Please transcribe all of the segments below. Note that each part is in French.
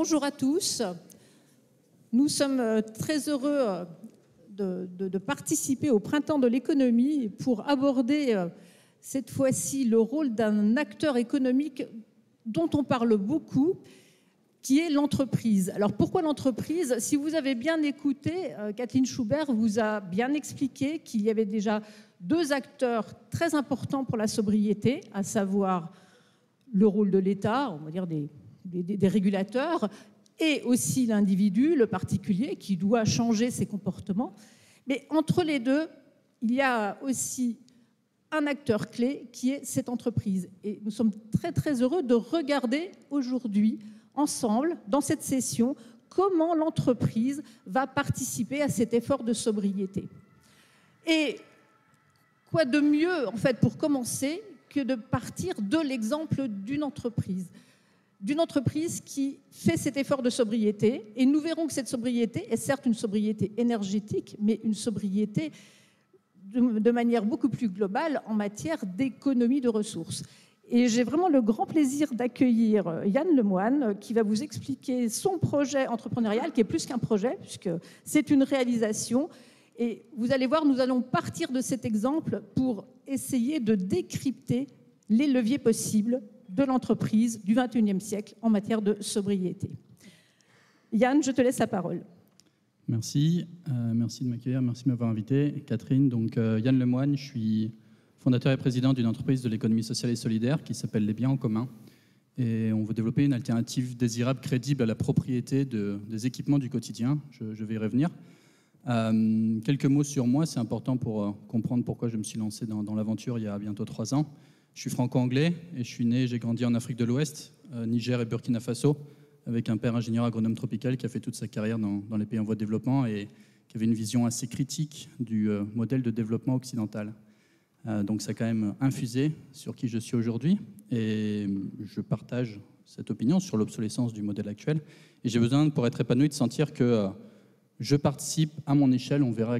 Bonjour à tous. Nous sommes très heureux de participer au Printemps de l'économie pour aborder cette fois-ci le rôle d'un acteur économique dont on parle beaucoup, qui est l'entreprise. Alors pourquoi l'entreprise? Si vous avez bien écouté, Kathleen Schubert vous a bien expliqué qu'il y avait déjà deux acteurs très importants pour la sobriété, à savoir le rôle de l'État, on va dire des régulateurs, et aussi l'individu, le particulier, qui doit changer ses comportements. Mais entre les deux, il y a aussi un acteur clé qui est cette entreprise. Et nous sommes très très heureux de regarder aujourd'hui, ensemble, dans cette session, comment l'entreprise va participer à cet effort de sobriété. Et quoi de mieux, en fait, pour commencer, que de partir de l'exemple d'une entreprise qui fait cet effort de sobriété. Et nous verrons que cette sobriété est certes une sobriété énergétique, mais une sobriété de manière beaucoup plus globale en matière d'économie de ressources. Et j'ai vraiment le grand plaisir d'accueillir Yann Lemoine, qui va vous expliquer son projet entrepreneurial, qui est plus qu'un projet, puisque c'est une réalisation. Et vous allez voir, nous allons partir de cet exemple pour essayer de décrypter les leviers possibles de l'entreprise du XXIe siècle en matière de sobriété. Yann, je te laisse la parole. Merci. Merci de m'accueillir, merci de m'avoir invité. Catherine, donc Yann Lemoine, je suis fondateur et président d'une entreprise de l'économie sociale et solidaire qui s'appelle Les Biens en commun. Et on veut développer une alternative désirable, crédible à la propriété des équipements du quotidien. Je vais y revenir. Quelques mots sur moi, c'est important pour comprendre pourquoi je me suis lancé dans l'aventure il y a bientôt 3 ans. Je suis franco-anglais et je suis né, j'ai grandi en Afrique de l'Ouest, Niger et Burkina Faso, avec un père ingénieur agronome tropical qui a fait toute sa carrière dans les pays en voie de développement et qui avait une vision assez critique du modèle de développement occidental. Donc ça a quand même infusé sur qui je suis aujourd'hui et je partage cette opinion sur l'obsolescence du modèle actuel. Et j'ai besoin, pour être épanoui, de sentir que je participe à mon échelle, on verra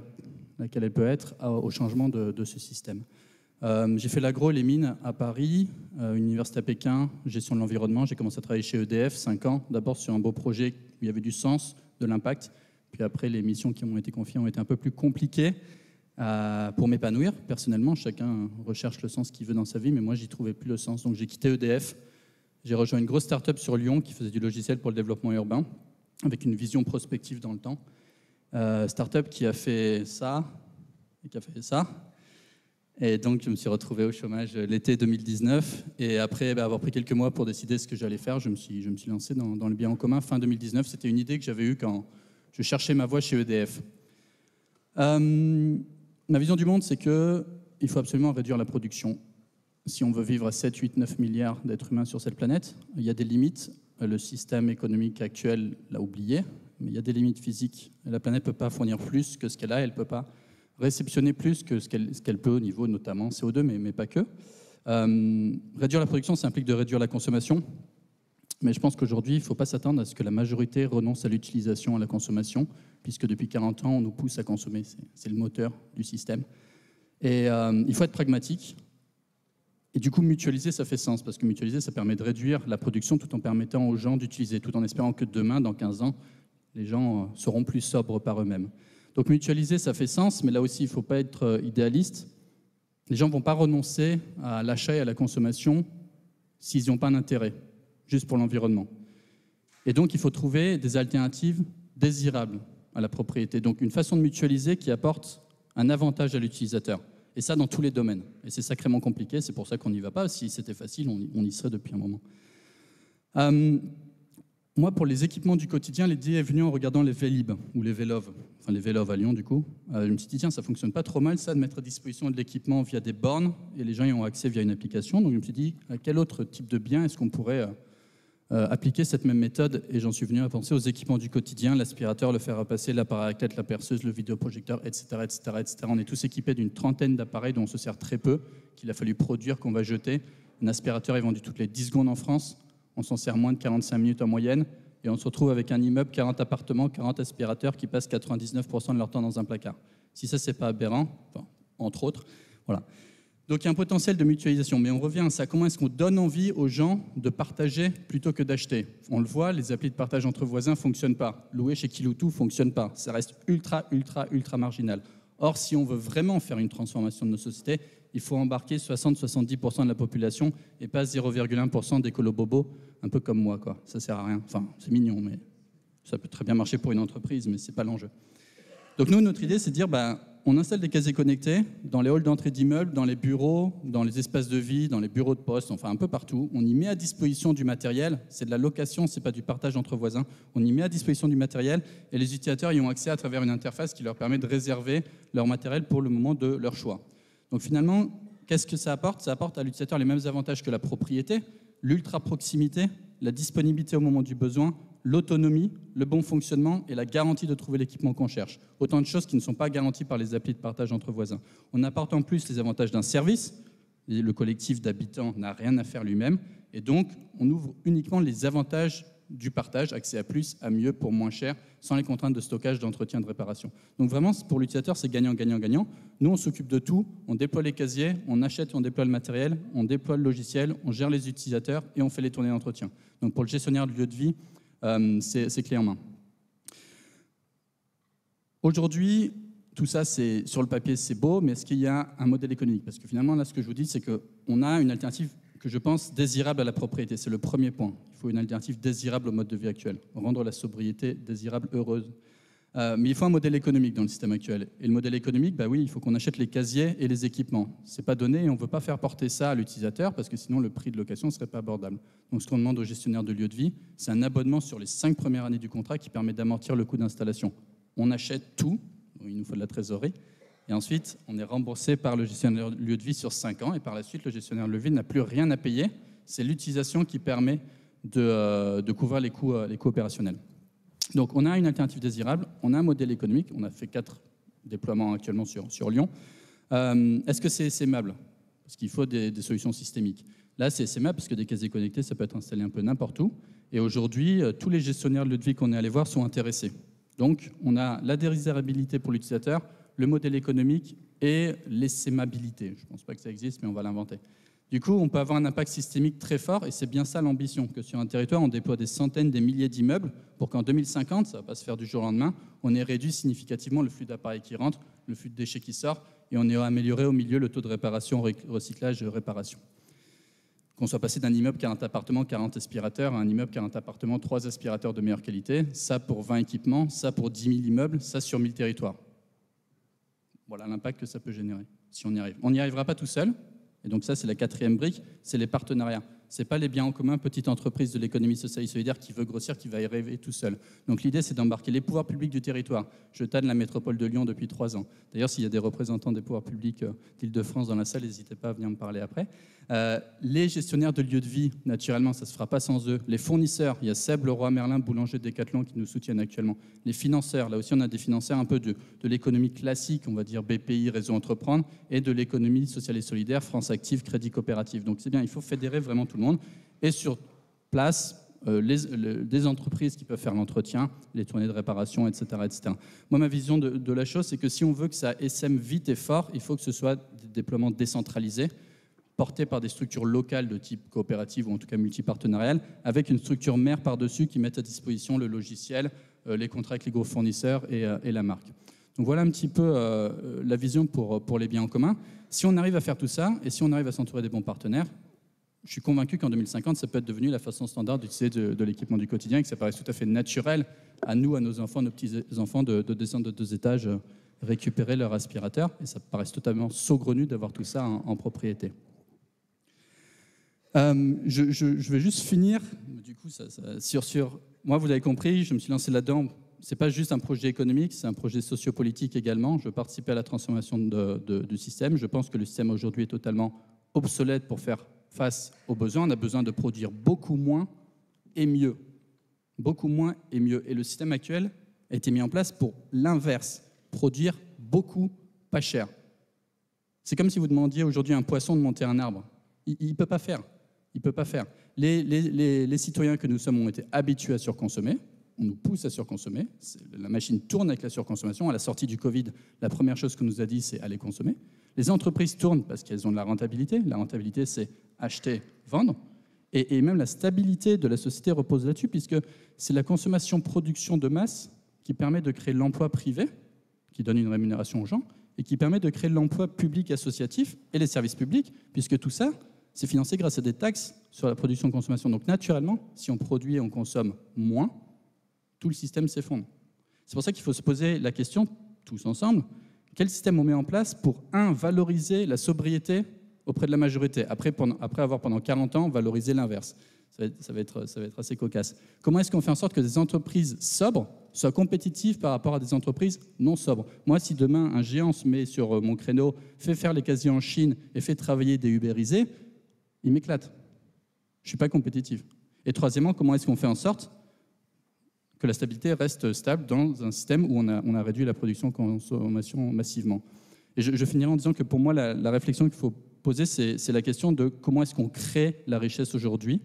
laquelle elle peut être, au changement de ce système. J'ai fait l'agro et les mines à Paris, université à Pékin, gestion de l'environnement. J'ai commencé à travailler chez EDF, 5 ans, d'abord sur un beau projet où il y avait du sens, de l'impact. Puis après, les missions qui m'ont été confiées ont été un peu plus compliquées pour m'épanouir. Personnellement, chacun recherche le sens qu'il veut dans sa vie, mais moi, j'y trouvais plus le sens. Donc j'ai quitté EDF, j'ai rejoint une grosse start-up sur Lyon qui faisait du logiciel pour le développement urbain, avec une vision prospective dans le temps. Start-up qui a fait ça et qui a fait ça. Et donc, je me suis retrouvé au chômage l'été 2019. Et après avoir pris quelques mois pour décider ce que j'allais faire, je me suis lancé dans le bien en commun. Fin 2019, c'était une idée que j'avais eue quand je cherchais ma voie chez EDF. Ma vision du monde, c'est qu'il faut absolument réduire la production. Si on veut vivre à 7, 8, 9 milliards d'êtres humains sur cette planète, il y a des limites. Le système économique actuel l'a oublié, mais il y a des limites physiques. La planète ne peut pas fournir plus que ce qu'elle a, elle ne peut pas réceptionner plus que ce qu'elle peut au niveau notamment CO2, mais pas que. Réduire la production, ça implique de réduire la consommation. Mais je pense qu'aujourd'hui, il ne faut pas s'attendre à ce que la majorité renonce à l'utilisation, à la consommation, puisque depuis 40 ans, on nous pousse à consommer. C'est le moteur du système. Et il faut être pragmatique. Et du coup, mutualiser, ça fait sens, parce que mutualiser, ça permet de réduire la production tout en permettant aux gens d'utiliser, tout en espérant que demain, dans 15 ans, les gens seront plus sobres par eux-mêmes. Donc mutualiser, ça fait sens, mais là aussi, il ne faut pas être idéaliste. Les gens ne vont pas renoncer à l'achat et à la consommation s'ils n'ont pas un intérêt, juste pour l'environnement. Et donc, il faut trouver des alternatives désirables à la propriété. Donc, une façon de mutualiser qui apporte un avantage à l'utilisateur. Et ça, dans tous les domaines. Et c'est sacrément compliqué, c'est pour ça qu'on n'y va pas. Si c'était facile, on y serait depuis un moment. Moi, pour les équipements du quotidien, l'idée est venue en regardant les Vélib, ou les Vélov, enfin les Vélov à Lyon, du coup. Je me suis dit, tiens, ça fonctionne pas trop mal, ça, de mettre à disposition de l'équipement via des bornes, et les gens y ont accès via une application. Donc je me suis dit, à quel autre type de bien est-ce qu'on pourrait appliquer cette même méthode? Et j'en suis venu à penser aux équipements du quotidien, l'aspirateur, le fer à passer, l'appareil à raclette, la perceuse, le vidéoprojecteur, etc., etc., etc. On est tous équipés d'une trentaine d'appareils dont on se sert très peu, qu'il a fallu produire, qu'on va jeter. Un aspirateur est vendu toutes les 10 secondes en France. On s'en sert moins de 45 minutes en moyenne, et on se retrouve avec un immeuble, 40 appartements, 40 aspirateurs qui passent 99% de leur temps dans un placard. Si ça, c'est pas aberrant, enfin, entre autres, voilà. Donc il y a un potentiel de mutualisation, mais on revient à ça. Comment est-ce qu'on donne envie aux gens de partager plutôt que d'acheter? On le voit, les applis de partage entre voisins ne fonctionnent pas. Louer chez Kiloutou ne fonctionne pas. Ça reste ultra marginal. Or, si on veut vraiment faire une transformation de nos sociétés, il faut embarquer 60-70% de la population et pas 0,1% d'écolo-bobos, un peu comme moi, quoi. Ça ne sert à rien. Enfin, c'est mignon, mais ça peut très bien marcher pour une entreprise, mais ce n'est pas l'enjeu. Donc nous, notre idée, c'est de dire, on installe des casiers connectés dans les halls d'entrée d'immeubles, dans les bureaux, dans les espaces de vie, dans les bureaux de poste, enfin un peu partout. On y met à disposition du matériel. C'est de la location, c'est pas du partage entre voisins. On y met à disposition du matériel et les utilisateurs y ont accès à travers une interface qui leur permet de réserver leur matériel pour le moment de leur choix. Donc finalement, qu'est-ce que ça apporte? Ça apporte à l'utilisateur les mêmes avantages que la propriété, l'ultra-proximité, la disponibilité au moment du besoin, l'autonomie, le bon fonctionnement et la garantie de trouver l'équipement qu'on cherche. Autant de choses qui ne sont pas garanties par les applis de partage entre voisins. On apporte en plus les avantages d'un service. Le collectif d'habitants n'a rien à faire lui-même. Et donc, on ouvre uniquement les avantages du partage, accès à plus, à mieux, pour moins cher, sans les contraintes de stockage, d'entretien, de réparation. Donc vraiment, pour l'utilisateur, c'est gagnant, gagnant, gagnant. Nous, on s'occupe de tout. On déploie les casiers, on achète et on déploie le matériel, on déploie le logiciel, on gère les utilisateurs et on fait les tournées d'entretien. Donc pour le gestionnaire de lieu de vie, c'est clé en main. Aujourd'hui, tout ça, sur le papier, c'est beau, mais est-ce qu'il y a un modèle économique? Parce que finalement, là, ce que je vous dis, c'est qu'on a une alternative que je pense désirable à la propriété. C'est le premier point. Il faut une alternative désirable au mode de vie actuel. Rendre la sobriété désirable, heureuse. Mais il faut un modèle économique dans le système actuel. Et le modèle économique, oui, il faut qu'on achète les casiers et les équipements. Ce n'est pas donné et on ne veut pas faire porter ça à l'utilisateur parce que sinon le prix de location ne serait pas abordable. Donc ce qu'on demande aux gestionnaires de lieux de vie, c'est un abonnement sur les 5 premières années du contrat qui permet d'amortir le coût d'installation. On achète tout, il nous faut de la trésorerie, et ensuite on est remboursé par le gestionnaire de lieu de vie sur 5 ans et par la suite le gestionnaire de lieu de vie n'a plus rien à payer. C'est l'utilisation qui permet de couvrir les coûts opérationnels. Donc, on a une alternative désirable, on a un modèle économique, on a fait 4 déploiements actuellement sur Lyon. Est-ce que c'est essaimable? Parce qu'il faut des solutions systémiques. Là, c'est essaimable parce que des casiers connectés, ça peut être installé un peu n'importe où. Et aujourd'hui, tous les gestionnaires de lieux de vie qu'on est allé voir sont intéressés. Donc, on a la désirabilité pour l'utilisateur, le modèle économique et l'essaimabilité. Je ne pense pas que ça existe, mais on va l'inventer. Du coup, on peut avoir un impact systémique très fort, et c'est bien ça l'ambition, que sur un territoire, on déploie des centaines, des milliers d'immeubles, pour qu'en 2050, ça ne va pas se faire du jour au lendemain, on ait réduit significativement le flux d'appareils qui rentrent, le flux de déchets qui sort, et on ait amélioré au milieu le taux de réparation, recyclage et réparation. Qu'on soit passé d'un immeuble 40 appartements, 40 aspirateurs, à un immeuble 40 appartements, 3 aspirateurs de meilleure qualité, ça pour 20 équipements, ça pour 10 000 immeubles, ça sur 1000 territoires. Voilà l'impact que ça peut générer, si on y arrive. On n'y arrivera pas tout seul. Et donc ça, c'est la 4e brique, c'est les partenariats. Ce n'est pas les biens en commun, petite entreprise de l'économie sociale et solidaire qui veut grossir, qui va y rêver tout seul. Donc l'idée, c'est d'embarquer les pouvoirs publics du territoire. Je tanne la métropole de Lyon depuis 3 ans. D'ailleurs, s'il y a des représentants des pouvoirs publics d'Île-de-France dans la salle, n'hésitez pas à venir me parler après. Les gestionnaires de lieux de vie, naturellement, ça ne se fera pas sans eux. Les fournisseurs, il y a Seb, Leroy Merlin, Boulanger, Decathlon qui nous soutiennent actuellement. Les financeurs, là aussi, on a des financeurs un peu de l'économie classique, on va dire BPI, Réseau Entreprendre, et de l'économie sociale et solidaire, France Active, Crédit Coopératif. Donc c'est bien, il faut fédérer vraiment tout le monde. Et sur place, des entreprises qui peuvent faire l'entretien, les tournées de réparation, etc. etc. Moi, ma vision de la chose, c'est que si on veut que ça essaime vite et fort, il faut que ce soit des déploiements décentralisés, portés par des structures locales de type coopérative ou en tout cas multipartenariale, avec une structure mère par-dessus qui mette à disposition le logiciel, les contrats avec les gros fournisseurs et la marque. Donc voilà un petit peu la vision pour les biens en commun. Si on arrive à faire tout ça, et si on arrive à s'entourer des bons partenaires, je suis convaincu qu'en 2050, ça peut être devenu la façon standard d'utiliser de l'équipement du quotidien et que ça paraît tout à fait naturel à nous, à nos enfants, nos petits-enfants, de descendre de 2 étages, récupérer leur aspirateur. Et ça paraît totalement saugrenu d'avoir tout ça en propriété. Je vais juste finir. Du coup, sur moi, vous l'avez compris, je me suis lancé là-dedans. Ce n'est pas juste un projet économique, c'est un projet sociopolitique également. Je veux participer à la transformation du système. Je pense que le système aujourd'hui est totalement obsolète pour faire face aux besoins. On a besoin de produire beaucoup moins et mieux. Beaucoup moins et mieux. Et le système actuel a été mis en place pour l'inverse, produire beaucoup pas cher. C'est comme si vous demandiez aujourd'hui à un poisson de monter un arbre. Il ne peut pas faire. Il peut pas faire. Les citoyens que nous sommes ont été habitués à surconsommer. On nous pousse à surconsommer. La machine tourne avec la surconsommation. À la sortie du Covid, la première chose qu'on nous a dit, c'est allez consommer. Les entreprises tournent parce qu'elles ont de la rentabilité. La rentabilité, c'est acheter, vendre. Et même la stabilité de la société repose là-dessus, puisque c'est la consommation-production de masse qui permet de créer l'emploi privé, qui donne une rémunération aux gens, et qui permet de créer l'emploi public associatif et les services publics, puisque tout ça, c'est financé grâce à des taxes sur la production-consommation. Donc naturellement, si on produit et on consomme moins, tout le système s'effondre. C'est pour ça qu'il faut se poser la question, tous ensemble, quel système on met en place pour, valoriser la sobriété auprès de la majorité, après avoir pendant 40 ans valorisé l'inverse. Ça va être assez cocasse. Comment est-ce qu'on fait en sorte que des entreprises sobres soient compétitives par rapport à des entreprises non sobres? Moi, si demain un géant se met sur mon créneau, fait faire les casiers en Chine et fait travailler des ubérisés, il m'éclate. Je ne suis pas compétitif. Et troisièmement, comment est-ce qu'on fait en sorte que la stabilité reste stable dans un système où on a réduit la production-consommation massivement? Et je finirai en disant que pour moi, la réflexion qu'il faut poser, c'est la question de comment est-ce qu'on crée la richesse aujourd'hui,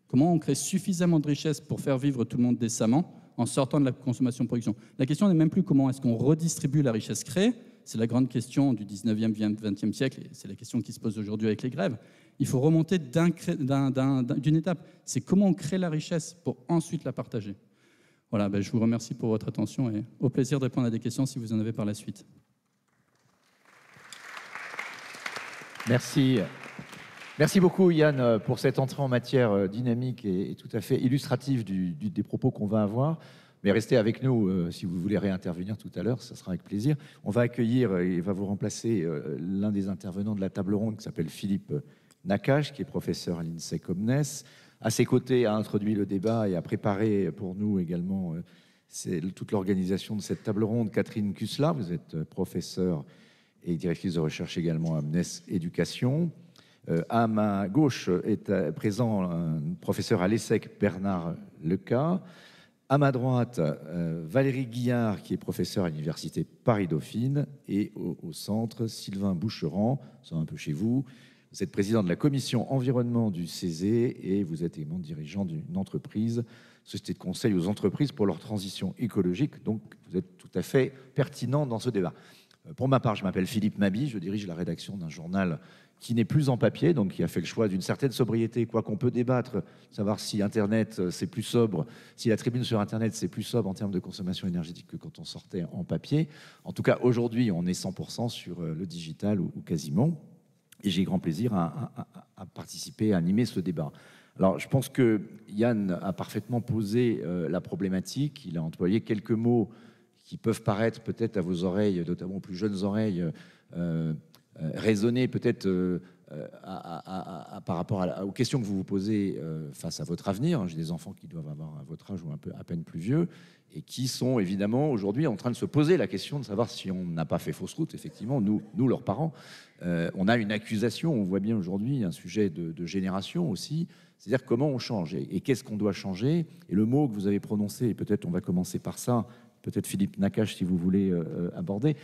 comment on crée suffisamment de richesse pour faire vivre tout le monde décemment en sortant de la consommation-production. La question n'est même plus comment est-ce qu'on redistribue la richesse créée, c'est la grande question du 19e, 20e siècle, et c'est la question qui se pose aujourd'hui avec les grèves. Il faut remonter d'une étape, c'est comment on crée la richesse pour ensuite la partager. Voilà, je vous remercie pour votre attention et au plaisir de répondre à des questions si vous en avez par la suite. Merci. Merci beaucoup Yann pour cette entrée en matière dynamique et tout à fait illustrative des propos qu'on va avoir. Mais restez avec nous si vous voulez réintervenir tout à l'heure, ça sera avec plaisir. On va accueillir et va vous remplacer l'un des intervenants de la table ronde qui s'appelle Philippe Nakache, qui est professeur à l'INSEC Omnes. À ses côtés, a introduit le débat et a préparé pour nous également toute l'organisation de cette table ronde, Catherine Cusla. Vous êtes professeure et directrice de recherche également à Omnes Éducation. À ma gauche est présent un professeur à l'ESSEC, Bernard Leca. À ma droite, Valérie Guillard, qui est professeure à l'Université Paris-Dauphine. Et au centre, Sylvain Boucheran, c'est un peu chez vous. Vous êtes président de la commission environnement du CESE et vous êtes également dirigeant d'une entreprise, société de conseil aux entreprises pour leur transition écologique. Donc, vous êtes tout à fait pertinent dans ce débat. Pour ma part, je m'appelle Philippe Mabi, je dirige la rédaction d'un journal qui n'est plus en papier, donc qui a fait le choix d'une certaine sobriété, quoi qu'on peut débattre, savoir si Internet c'est plus sobre, si la tribune sur Internet c'est plus sobre en termes de consommation énergétique que quand on sortait en papier. En tout cas, aujourd'hui, on est 100% sur le digital ou quasiment. Et j'ai grand plaisir à participer, à animer ce débat. Alors, je pense que Yann a parfaitement posé la problématique. Il a employé quelques mots qui peuvent paraître peut-être à vos oreilles, notamment aux plus jeunes oreilles, résonner peut-être par rapport aux questions que vous vous posez face à votre avenir. J'ai des enfants qui doivent avoir votre âge ou un peu à peine plus vieux et qui sont évidemment aujourd'hui en train de se poser la question de savoir si on n'a pas fait fausse route. Effectivement, nous leurs parents, on a une accusation, on voit bien aujourd'hui un sujet de génération aussi, c'est-à-dire comment on change et qu'est-ce qu'on doit changer. Et le mot que vous avez prononcé, et peut-être on va commencer par ça, peut-être Philippe Nakache si vous voulez aborder,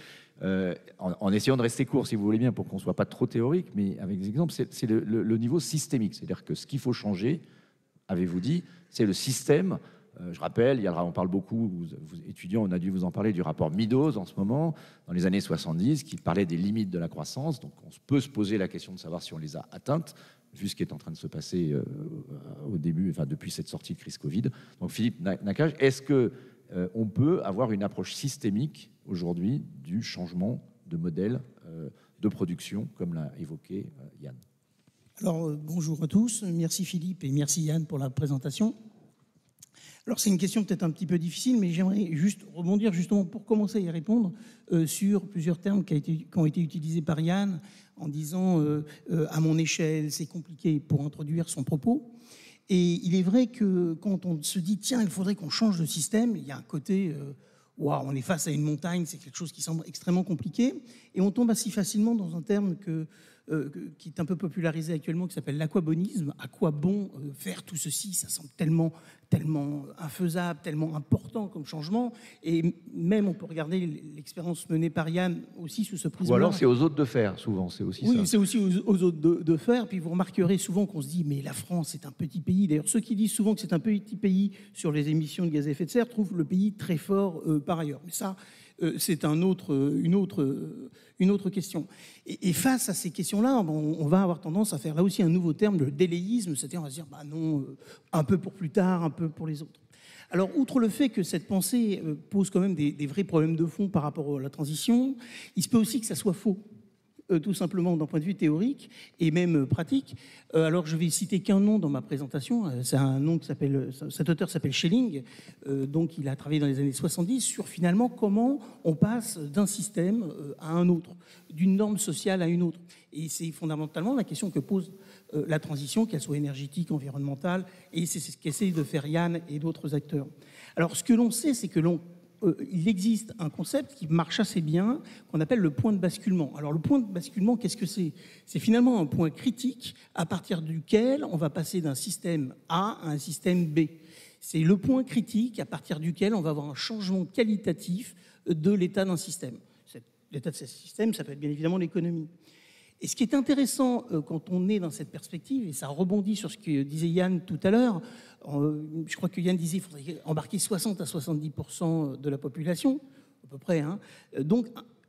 en essayant de rester court si vous voulez bien pour qu'on ne soit pas trop théorique, mais avec des exemples, c'est le niveau systémique, c'est-à-dire que ce qu'il faut changer, avez-vous dit, c'est le système. Je rappelle, on parle beaucoup, vous étudiants, on a dû vous en parler du rapport Meadows en ce moment, dans les années 70, qui parlait des limites de la croissance. Donc on peut se poser la question de savoir si on les a atteintes, vu ce qui est en train de se passer au début, enfin depuis cette sortie de crise Covid. Donc Philippe Nakache, est-ce qu'on peut avoir une approche systémique aujourd'hui du changement de modèle de production, comme l'a évoqué Yann? Alors bonjour à tous, merci Philippe et merci Yann pour la présentation. Alors c'est une question peut-être un petit peu difficile, mais j'aimerais juste rebondir justement pour commencer à y répondre sur plusieurs termes qui ont été utilisés par Yann en disant à mon échelle c'est compliqué pour introduire son propos. Et il est vrai que quand on se dit tiens il faudrait qu'on change de système, il y a un côté waouh, on est face à une montagne, c'est quelque chose qui semble extrêmement compliqué et on tombe assez facilement dans un terme qui est un peu popularisé actuellement, qui s'appelle l'aquabonisme. À quoi bon faire tout ceci? Ça semble tellement infaisable, tellement important comme changement. Et même, on peut regarder l'expérience menée par Yann aussi sous ce prisme-là. Ou alors, c'est aux autres de faire, souvent, c'est aussi ça. Oui, c'est aussi aux autres de faire. Puis vous remarquerez souvent qu'on se dit, mais la France, c'est un petit pays. D'ailleurs, ceux qui disent souvent que c'est un petit pays sur les émissions de gaz à effet de serre trouvent le pays très fort par ailleurs. Mais ça, c'est une autre question. Et face à ces questions-là, on va avoir tendance à faire là aussi un nouveau terme, le déléisme, c'est-à-dire on va se dire, bah non, un peu pour plus tard, un peu pour les autres. Alors, outre le fait que cette pensée pose quand même des vrais problèmes de fond par rapport à la transition, il se peut aussi que ça soit faux. Tout simplement d'un point de vue théorique et même pratique. Alors je vais citer qu'un nom dans ma présentation. C'est un nom qui s'appelle, cet auteur s'appelle Schelling. Donc il a travaillé dans les années 70 sur finalement comment on passe d'un système à un autre, d'une norme sociale à une autre. Et c'est fondamentalement la question que pose la transition, qu'elle soit énergétique, environnementale, et c'est ce qu'essayent de faire Yann et d'autres acteurs. Alors ce que l'on sait, c'est que il existe un concept qui marche assez bien, qu'on appelle le point de basculement. Alors le point de basculement, qu'est-ce que c'est ? C'est finalement un point critique à partir duquel on va passer d'un système A à un système B. C'est le point critique à partir duquel on va avoir un changement qualitatif de l'état d'un système. L'état de ce système, ça peut être bien évidemment l'économie. Et ce qui est intéressant quand on est dans cette perspective, et ça rebondit sur ce que disait Yann tout à l'heure, je crois que Yann disait qu'il faudrait embarquer 60 à 70% de la population, à peu près. Hein. Donc,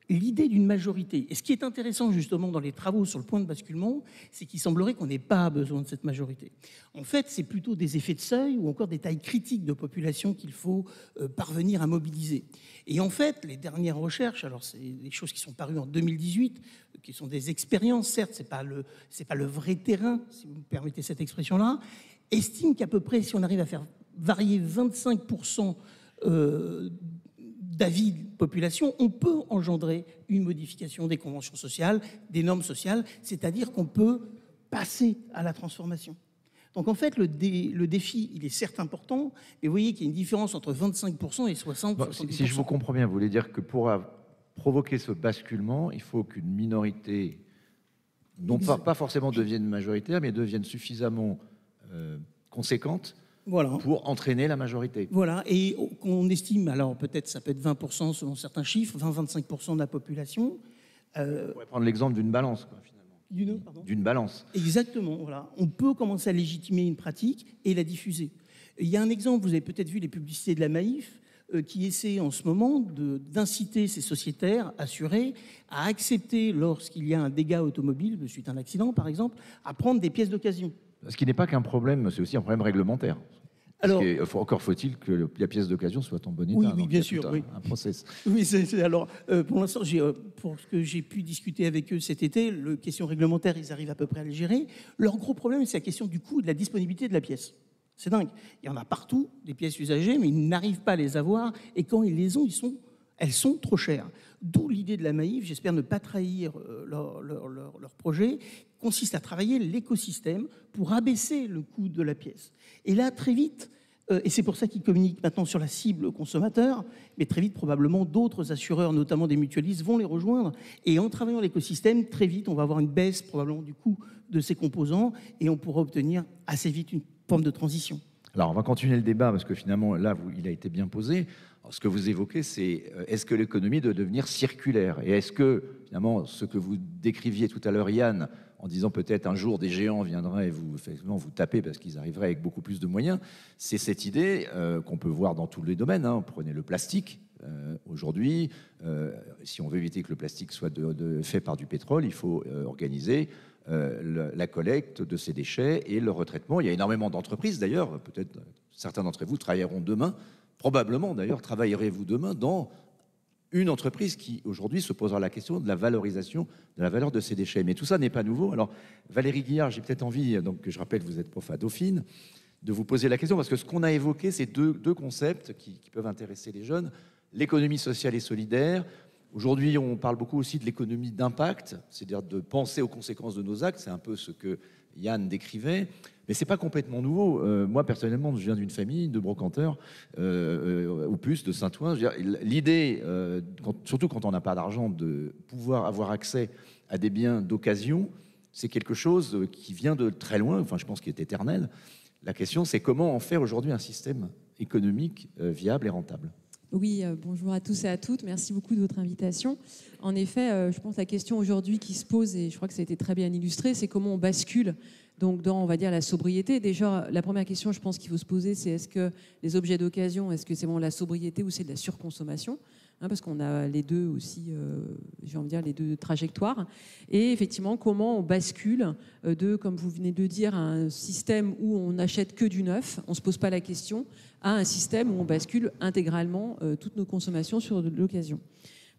l'idée d'une majorité. Et ce qui est intéressant justement dans les travaux sur le point de basculement, c'est qu'il semblerait qu'on n'ait pas besoin de cette majorité. En fait, c'est plutôt des effets de seuil ou encore des tailles critiques de population qu'il faut parvenir à mobiliser. Et en fait, les dernières recherches, alors c'est des choses qui sont parues en 2018, qui sont des expériences, certes, c'est pas le vrai terrain, si vous me permettez cette expression-là, estiment qu'à peu près, si on arrive à faire varier 25% d'avis de population, on peut engendrer une modification des conventions sociales, des normes sociales, c'est-à-dire qu'on peut passer à la transformation. Donc en fait, le défi, il est certes important, mais vous voyez qu'il y a une différence entre 25% et 60%. Bon, si je vous comprends bien, vous voulez dire que pour provoquer ce basculement, il faut qu'une minorité, non pas forcément devienne majoritaire, mais devienne suffisamment conséquente pour entraîner la majorité. Voilà, et qu'on estime, alors peut-être ça peut être 20% selon certains chiffres, 20-25% de la population. On pourrait prendre l'exemple d'une balance, quoi, finalement. D'une balance. Exactement, voilà. On peut commencer à légitimer une pratique et la diffuser. Il y a un exemple, vous avez peut-être vu les publicités de la Maïf, qui essaie en ce moment d'inciter ces sociétaires assurés à accepter, lorsqu'il y a un dégât automobile, suite à un accident par exemple, à prendre des pièces d'occasion. Ce qui n'est pas qu'un problème, c'est aussi un problème réglementaire. Alors, encore faut-il que la pièce d'occasion soit en bon état. Oui, bien sûr. Un process. Oui, alors, pour l'instant, pour ce que j'ai pu discuter avec eux cet été, les questions réglementaires, ils arrivent à peu près à les gérer. Leur gros problème, c'est la question du coût et de la disponibilité de la pièce. C'est dingue. Il y en a partout, des pièces usagées, mais ils n'arrivent pas à les avoir. Et quand ils les ont, elles sont trop chères. D'où l'idée de la Maïf, j'espère ne pas trahir leur projet, consiste à travailler l'écosystème pour abaisser le coût de la pièce. Et là, très vite, et c'est pour ça qu'ils communiquent maintenant sur la cible consommateur, mais très vite, probablement, d'autres assureurs, notamment des mutualistes, vont les rejoindre. Et en travaillant l'écosystème, très vite, on va avoir une baisse probablement du coût de ces composants et on pourra obtenir assez vite une forme de transition. Alors, on va continuer le débat parce que finalement, là, il a été bien posé. Alors, ce que vous évoquez, c'est est-ce que l'économie doit devenir circulaire ? Et est-ce que, finalement, ce que vous décriviez tout à l'heure, Yann, en disant peut-être un jour des géants viendraient et vous taper parce qu'ils arriveraient avec beaucoup plus de moyens, c'est cette idée qu'on peut voir dans tous les domaines. Hein. Prenez le plastique. Aujourd'hui, si on veut éviter que le plastique soit fait par du pétrole, il faut organiser la collecte de ces déchets et le retraitement. Il y a énormément d'entreprises, d'ailleurs, peut-être certains d'entre vous travailleront demain, probablement d'ailleurs travaillerez-vous demain dans une entreprise qui aujourd'hui se posera la question de la valorisation de la valeur de ces déchets. Mais tout ça n'est pas nouveau. Alors Valérie Guillard, j'ai peut-être envie, donc je rappelle vous êtes prof à Dauphine, de vous poser la question parce que ce qu'on a évoqué, c'est deux concepts qui peuvent intéresser les jeunes. L'économie sociale et solidaire. Aujourd'hui, on parle beaucoup aussi de l'économie d'impact, c'est-à-dire de penser aux conséquences de nos actes. C'est un peu ce que Yann décrivait, mais c'est pas complètement nouveau. Moi, personnellement, je viens d'une famille de brocanteurs, ou plus, de Saint-Ouen. L'idée, surtout quand on n'a pas d'argent, de pouvoir avoir accès à des biens d'occasion, c'est quelque chose qui vient de très loin, enfin, je pense qu'il est éternel. La question, c'est comment en faire aujourd'hui un système économique viable et rentable. Oui, bonjour à tous et à toutes. Merci beaucoup de votre invitation. En effet, je pense que la question aujourd'hui qui se pose, et je crois que ça a été très bien illustré, c'est comment on bascule donc dans, on va dire, la sobriété. Déjà, la première question, je pense qu'il faut se poser, c'est est-ce que les objets d'occasion, est-ce que c'est vraiment la sobriété ou c'est de la surconsommation ? parce qu'on a les deux aussi, j'ai envie de dire, les deux trajectoires. Et effectivement, comment on bascule de, comme vous venez de dire, un système où on n'achète que du neuf, on ne se pose pas la question, à un système où on bascule intégralement toutes nos consommations sur de l'occasion.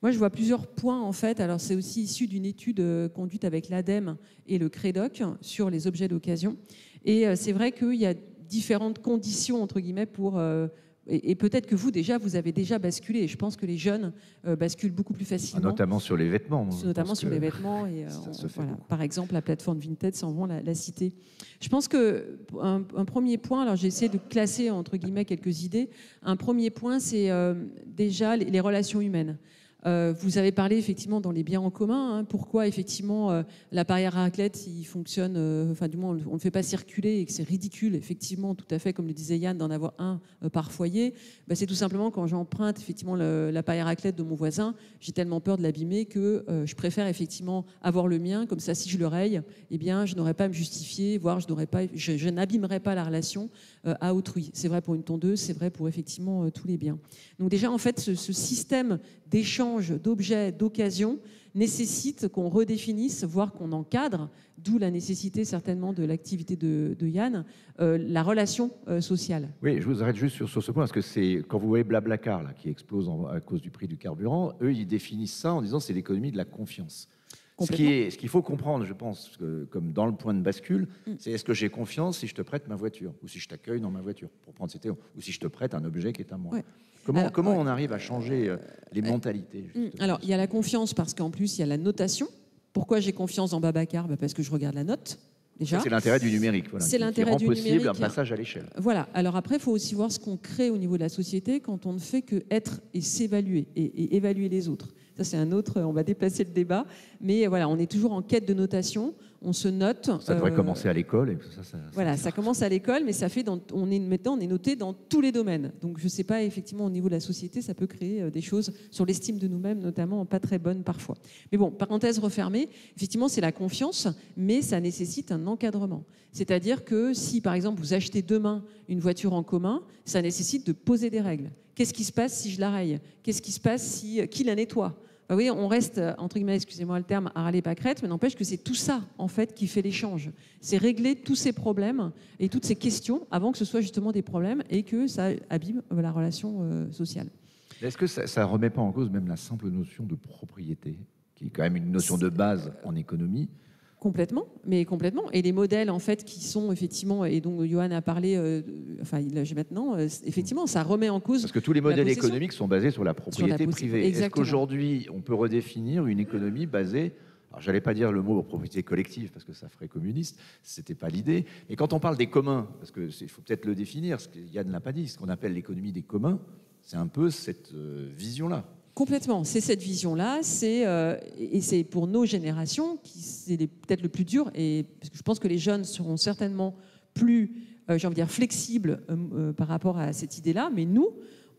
Moi, je vois plusieurs points, en fait. Alors, c'est aussi issu d'une étude conduite avec l'ADEME et le CREDOC sur les objets d'occasion. Et c'est vrai qu'il y a différentes conditions, entre guillemets, pour... et peut-être que vous, déjà, vous avez déjà basculé. Et je pense que les jeunes basculent beaucoup plus facilement. Notamment sur les vêtements. Notamment sur les vêtements. Et, voilà. Par exemple, la plateforme Vinted, sans vraiment la citer. Je pense qu'un premier point, alors j'ai essayé de classer, entre guillemets, quelques idées. Un premier point, c'est déjà les relations humaines. Vous avez parlé effectivement dans les biens en commun, pourquoi effectivement l'appareil à raclette il fonctionne, enfin du moins on ne le fait pas circuler et que c'est ridicule effectivement tout à fait comme le disait Yann d'en avoir un par foyer. C'est tout simplement quand j'emprunte effectivement l'appareil à raclette de mon voisin, j'ai tellement peur de l'abîmer que je préfère effectivement avoir le mien, comme ça si je le raye, eh bien je n'aurais pas à me justifier, voire je n'abîmerais pas la relation à autrui. C'est vrai pour une tondeuse, c'est vrai pour effectivement tous les biens. Donc déjà en fait ce système d'échange d'objets, d'occasion, nécessite qu'on redéfinisse, voire qu'on encadre, d'où la nécessité certainement de l'activité de Yann, la relation sociale. Oui, je vous arrête juste sur ce point, parce que c'est quand vous voyez Blablacar là, qui explose à cause du prix du carburant, eux, ils définissent ça en disant c'est l'économie de la confiance. Ce qu'il faut comprendre, je pense, comme dans le point de bascule, c'est est-ce que j'ai confiance si je te prête ma voiture, ou si je t'accueille dans ma voiture, pour prendre cet exemple, ou si je te prête un objet qui est à moi. Ouais. Comment on arrive à changer les mentalités Alors, il y a la confiance parce qu'en plus, il y a la notation. Pourquoi j'ai confiance dans Babacar ? Parce que je regarde la note. Déjà. C'est l'intérêt du numérique. Voilà, c'est l'intérêt du numérique. Qui rend possible un passage à l'échelle. Voilà. Alors après, il faut aussi voir ce qu'on crée au niveau de la société quand on ne fait que être et s'évaluer et évaluer les autres. Ça, c'est un autre, on va déplacer le débat. Mais voilà, on est toujours en quête de notation. On se note. Ça devrait commencer à l'école. Et ça commence à l'école, mais ça fait maintenant, on est noté dans tous les domaines. Donc, je ne sais pas, effectivement, au niveau de la société, ça peut créer des choses sur l'estime de nous-mêmes, notamment pas très bonnes parfois. Mais bon, parenthèse refermée, effectivement, c'est la confiance, mais ça nécessite un encadrement. C'est-à-dire que si, par exemple, vous achetez demain une voiture en commun, ça nécessite de poser des règles. Qu'est-ce qui se passe si je la raye ? Qu'est-ce qui se passe qui la nettoie ? Vous voyez, on reste, entre guillemets, excusez-moi le terme, à râler pâquerette, mais n'empêche que c'est tout ça, en fait, qui fait l'échange. C'est régler tous ces problèmes et toutes ces questions avant que ce soit justement des problèmes et que ça abîme la relation sociale. Est-ce que ça ne remet pas en cause même la simple notion de propriété, qui est quand même une notion de base en économie ? Complètement, mais complètement. Et les modèles, en fait, qui sont effectivement, et dont Johan a parlé, maintenant, effectivement, ça remet en cause. Parce que tous les modèles économiques sont basés sur la propriété privée. Exactement. Est-ce qu'aujourd'hui, on peut redéfinir une économie basée, alors j'allais pas dire le mot propriété collective, parce que ça ferait communiste, c'était pas l'idée. Et quand on parle des communs, parce qu'il faut peut-être le définir, ce que Yann ne l'a pas dit, ce qu'on appelle l'économie des communs, c'est un peu cette vision-là. Complètement, c'est cette vision-là, et c'est pour nos générations qui c'est peut-être le plus dur, et parce que je pense que les jeunes seront certainement plus, j'ai envie de dire, flexibles par rapport à cette idée-là, mais nous,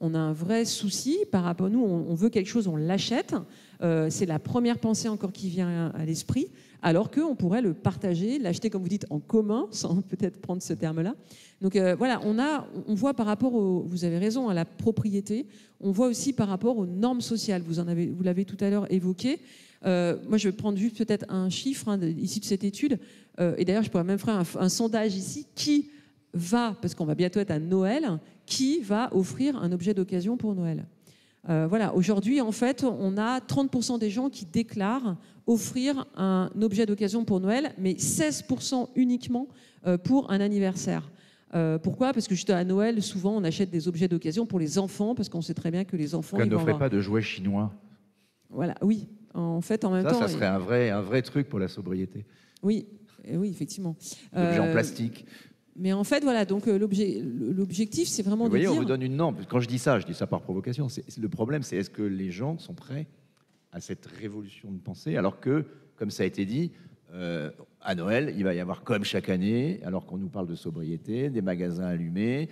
on a un vrai souci par rapport à nous, on veut quelque chose, on l'achète, c'est la première pensée encore qui vient à l'esprit, alors qu'on pourrait le partager, l'acheter, comme vous dites, en commun, sans peut-être prendre ce terme-là. Donc voilà, on voit par rapport vous avez raison, à la propriété, on voit aussi par rapport aux normes sociales. Vous l'avez tout à l'heure évoqué. Moi, je vais prendre juste peut-être un chiffre ici de cette étude. Et d'ailleurs, je pourrais même faire un sondage ici. Qui va, parce qu'on va bientôt être à Noël, qui va offrir un objet d'occasion pour Noël ? Voilà, aujourd'hui, en fait, on a 30% des gens qui déclarent offrir un objet d'occasion pour Noël, mais 16% uniquement pour un anniversaire. Pourquoi ? Parce que juste à Noël, souvent, on achète des objets d'occasion pour les enfants, parce qu'on sait très bien que les enfants... Pourquoi n'offrez pas de jouets chinois ? Voilà, oui. En fait, en même temps... Ça serait un vrai truc pour la sobriété. Oui, effectivement. Des objets en plastique. Mais en fait, voilà, donc l'objectif, c'est vraiment de dire... Vous voyez, on vous donne une norme. Quand je dis ça par provocation. Le problème, c'est est-ce que les gens sont prêts à cette révolution de pensée, alors que, comme ça a été dit, à Noël, il va y avoir, comme chaque année, alors qu'on nous parle de sobriété, des magasins allumés,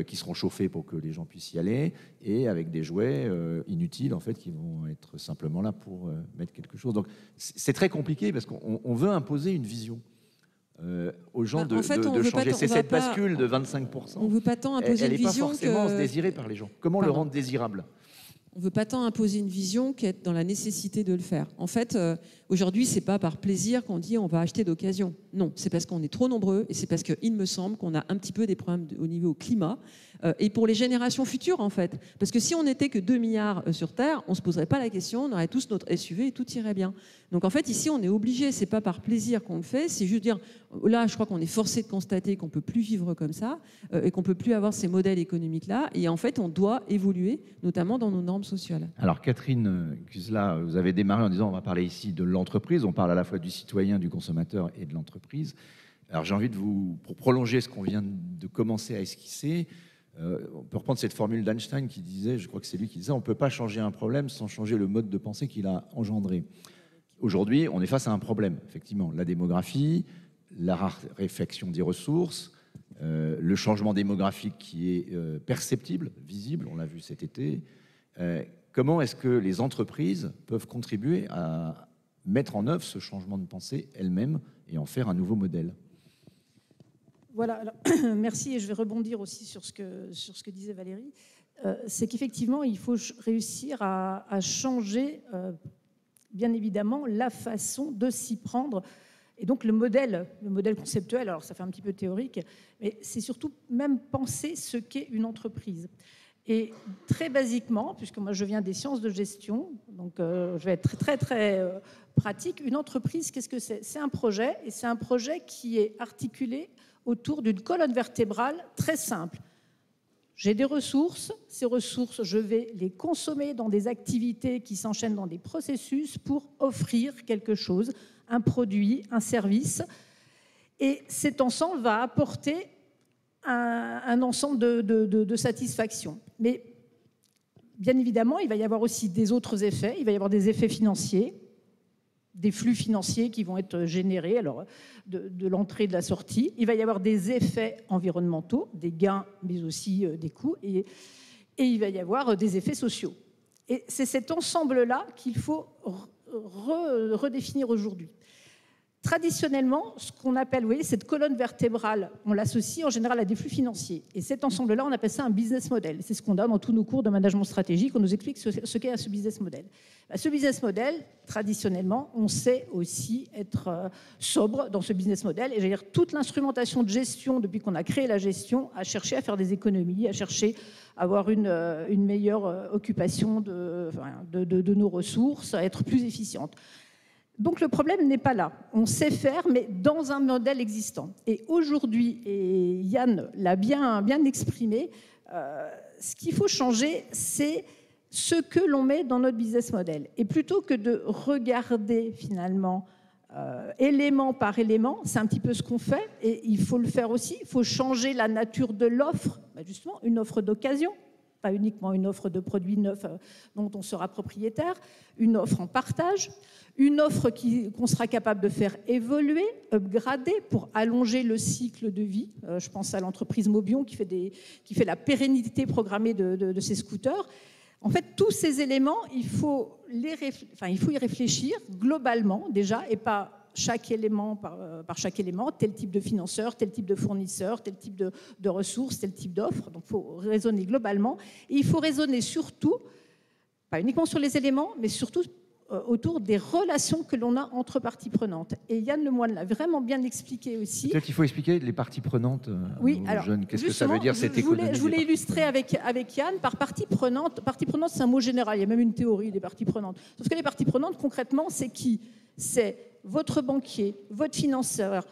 qui seront chauffés pour que les gens puissent y aller, et avec des jouets inutiles, en fait, qui vont être simplement là pour mettre quelque chose. Donc, c'est très compliqué, parce qu'on veut imposer une vision. Aux gens de changer. C'est cette bascule de 25%. On ne veut pas tant imposer une vision. Elle n'est pas forcément désirée par les gens. Comment le rendre désirable ? On ne veut pas tant imposer une vision qu'être dans la nécessité de le faire. En fait, aujourd'hui, ce n'est pas par plaisir qu'on dit on va acheter d'occasion. Non, c'est parce qu'on est trop nombreux et c'est parce qu'il me semble qu'on a un petit peu des problèmes au niveau climat et pour les générations futures, en fait. Parce que si on n'était que 2 milliards sur Terre, on ne se poserait pas la question, on aurait tous notre SUV et tout irait bien. Donc en fait, ici, on est obligé, ce n'est pas par plaisir qu'on le fait, c'est juste dire, là, je crois qu'on est forcé de constater qu'on ne peut plus vivre comme ça et qu'on ne peut plus avoir ces modèles économiques-là. Et en fait, on doit évoluer, notamment dans nos normes sociales. Alors Catherine Cusela, vous avez démarré en disant on va parler ici de l'entreprise, on parle à la fois du citoyen, du consommateur et de l'entreprise. Alors j'ai envie de vous, pour prolonger ce qu'on vient de commencer à esquisser, on peut reprendre cette formule d'Einstein qui disait, je crois que c'est lui qui disait, on ne peut pas changer un problème sans changer le mode de pensée qu'il a engendré. Aujourd'hui, on est face à un problème, effectivement, la démographie, la raréfaction des ressources, le changement démographique qui est perceptible, visible, on l'a vu cet été. Comment est-ce que les entreprises peuvent contribuer à mettre en œuvre ce changement de pensée elles-mêmes et en faire un nouveau modèle? Voilà, alors, merci, et je vais rebondir aussi sur ce que disait Valérie. C'est qu'effectivement, il faut réussir à changer, bien évidemment, la façon de s'y prendre. Et donc le modèle conceptuel, alors ça fait un petit peu théorique, mais c'est surtout même penser ce qu'est une entreprise. Et très basiquement, puisque moi je viens des sciences de gestion, donc je vais être très pratique, une entreprise, qu'est-ce que c'est? C'est un projet, et c'est un projet qui est articulé autour d'une colonne vertébrale très simple. J'ai des ressources, ces ressources, je vais les consommer dans des activités qui s'enchaînent dans des processus pour offrir quelque chose, un produit, un service. Et cet ensemble va apporter un ensemble de satisfaction. Mais bien évidemment, il va y avoir aussi des autres effets. Il va y avoir des effets financiers, des flux financiers qui vont être générés, alors de l'entrée et de la sortie. Il va y avoir des effets environnementaux, des gains, mais aussi des coûts. Et il va y avoir des effets sociaux. Et c'est cet ensemble-là qu'il faut redéfinir aujourd'hui. Traditionnellement, ce qu'on appelle, vous voyez, cette colonne vertébrale, on l'associe en général à des flux financiers. Et cet ensemble-là, on appelle ça un business model. C'est ce qu'on a dans tous nos cours de management stratégique. On nous explique ce qu'est ce business model. Ce business model, traditionnellement, on sait aussi être sobre dans ce business model. Et j'allais dire, toute l'instrumentation de gestion, depuis qu'on a créé la gestion, a cherché à faire des économies, à chercher à avoir une meilleure occupation de nos ressources, à être plus efficiente. Donc le problème n'est pas là. On sait faire, mais dans un modèle existant. Et aujourd'hui, et Yann l'a bien exprimé, ce qu'il faut changer, c'est ce que l'on met dans notre business model. Et plutôt que de regarder finalement élément par élément, c'est un petit peu ce qu'on fait, et il faut le faire aussi. Il faut changer la nature de l'offre, justement une offre d'occasion, pas uniquement une offre de produits neufs dont on sera propriétaire, une offre en partage, une offre qu'on sera capable de faire évoluer, upgrader pour allonger le cycle de vie. Je pense à l'entreprise Mobion qui fait la pérennité programmée de ses scooters. En fait, tous ces éléments, il faut y réfléchir globalement déjà, et pas chaque élément par chaque élément, tel type de financeur, tel type de fournisseur, tel type de ressources, tel type d'offre. Donc il faut raisonner globalement. Et il faut raisonner surtout, pas uniquement sur les éléments, mais surtout autour des relations que l'on a entre parties prenantes. Et Yann Lemoine l'a vraiment bien expliqué aussi. Peut-être qu'il faut expliquer les parties prenantes aux jeunes. Qu'est-ce que ça veut dire cette économie? Je voulais illustrer avec Yann par partie prenante. Partie prenante, c'est un mot général. Il y a même une théorie des parties prenantes. Sauf que les parties prenantes, concrètement, c'est qui? C'est votre banquier, votre financeur.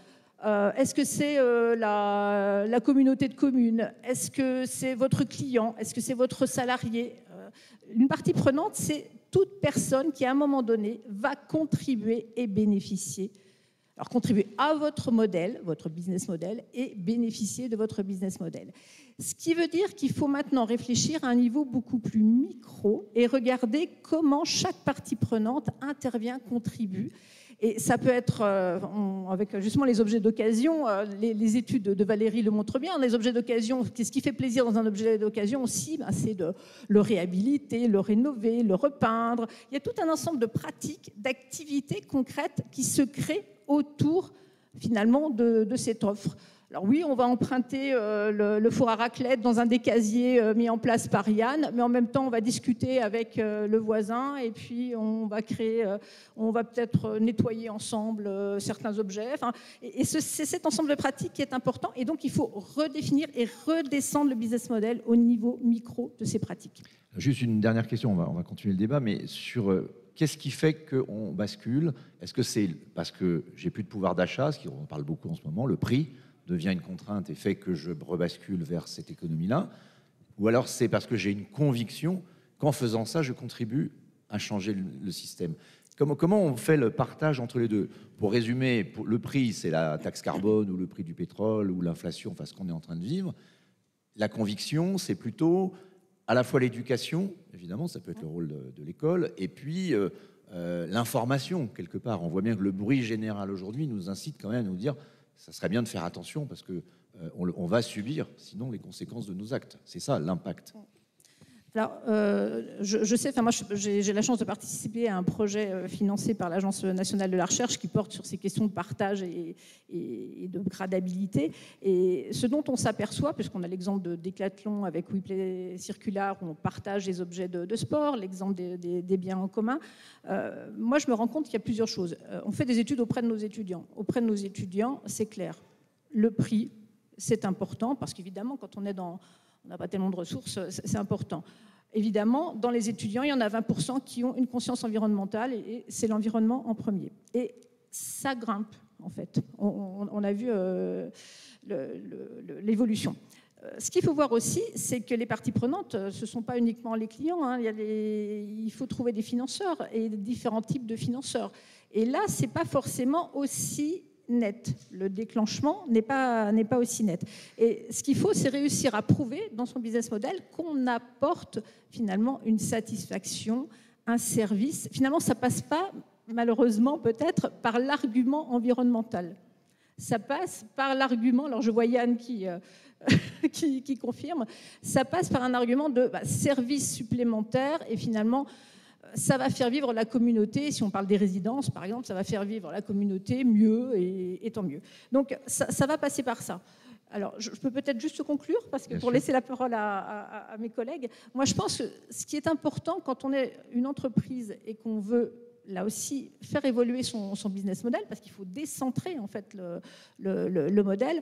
Est-ce que c'est la communauté de communes? Est-ce que c'est votre client? Est-ce que c'est votre salarié? Une partie prenante, c'est toute personne qui, à un moment donné, va contribuer et bénéficier. Alors, contribuer à votre modèle, votre business model, et bénéficier de votre business model. Ce qui veut dire qu'il faut maintenant réfléchir à un niveau beaucoup plus micro et regarder comment chaque partie prenante intervient, contribue. Et ça peut être, avec justement les objets d'occasion, les études de Valérie le montrent bien, les objets d'occasion, ce qui fait plaisir dans un objet d'occasion aussi, c'est de le réhabiliter, le rénover, le repeindre. Il y a tout un ensemble de pratiques, d'activités concrètes qui se créent autour finalement de cette offre. Alors oui, on va emprunter le four à raclette dans un des casiers mis en place par Yann, mais en même temps, on va discuter avec le voisin et puis on va peut-être nettoyer ensemble certains objets. Enfin, et c'est cet ensemble de pratiques qui est important. Et donc, il faut redéfinir et redescendre le business model au niveau micro de ces pratiques. Juste une dernière question, on va continuer le débat, mais sur qu'est-ce qui fait qu'on bascule? Est-ce que c'est parce que j'ai plus de pouvoir d'achat, ce qu'on parle beaucoup en ce moment, le prix devient une contrainte et fait que je rebascule vers cette économie-là, ou alors c'est parce que j'ai une conviction qu'en faisant ça, je contribue à changer le système. Comment on fait le partage entre les deux? Pour résumer, le prix, c'est la taxe carbone ou le prix du pétrole ou l'inflation, enfin ce qu'on est en train de vivre. La conviction, c'est plutôt à la fois l'éducation, évidemment, ça peut être le rôle de l'école, et puis l'information, quelque part. On voit bien que le bruit général aujourd'hui nous incite quand même à nous dire ça serait bien de faire attention parce qu'on va subir, sinon, les conséquences de nos actes. C'est ça, l'impact. Alors, je sais, moi, j'ai la chance de participer à un projet financé par l'Agence nationale de la recherche qui porte sur ces questions de partage et de gradabilité. Et ce dont on s'aperçoit, puisqu'on a l'exemple de Decathlon avec WePlay Circular, où on partage les objets de sport, l'exemple des biens en commun, moi, je me rends compte qu'il y a plusieurs choses. On fait des études auprès de nos étudiants. Auprès de nos étudiants, c'est clair. Le prix, c'est important, parce qu'évidemment, quand on n'a pas tellement de ressources, c'est important. Évidemment, dans les étudiants, il y en a 20% qui ont une conscience environnementale et c'est l'environnement en premier. Et ça grimpe, en fait. On a vu l'évolution. Ce qu'il faut voir aussi, c'est que les parties prenantes, ce ne sont pas uniquement les clients. Hein. Il faut trouver des financeurs et différents types de financeurs. Et là, ce n'est pas forcément aussi net. Le déclenchement n'est pas aussi net. Et ce qu'il faut, c'est réussir à prouver dans son business model qu'on apporte finalement une satisfaction, un service. Finalement, ça ne passe pas, malheureusement peut-être, par l'argument environnemental. Ça passe par l'argument, alors je vois Yann qui confirme, ça passe par un argument de service supplémentaire et finalement, ça va faire vivre la communauté. Si on parle des résidences, par exemple, ça va faire vivre la communauté mieux et tant mieux. Donc, ça va passer par ça. Alors, je peux peut-être juste conclure, parce que Bien pour sûr. laisser la parole à mes collègues, moi, je pense que ce qui est important quand on est une entreprise et qu'on veut, là aussi, faire évoluer son business model, parce qu'il faut décentrer, en fait, le modèle,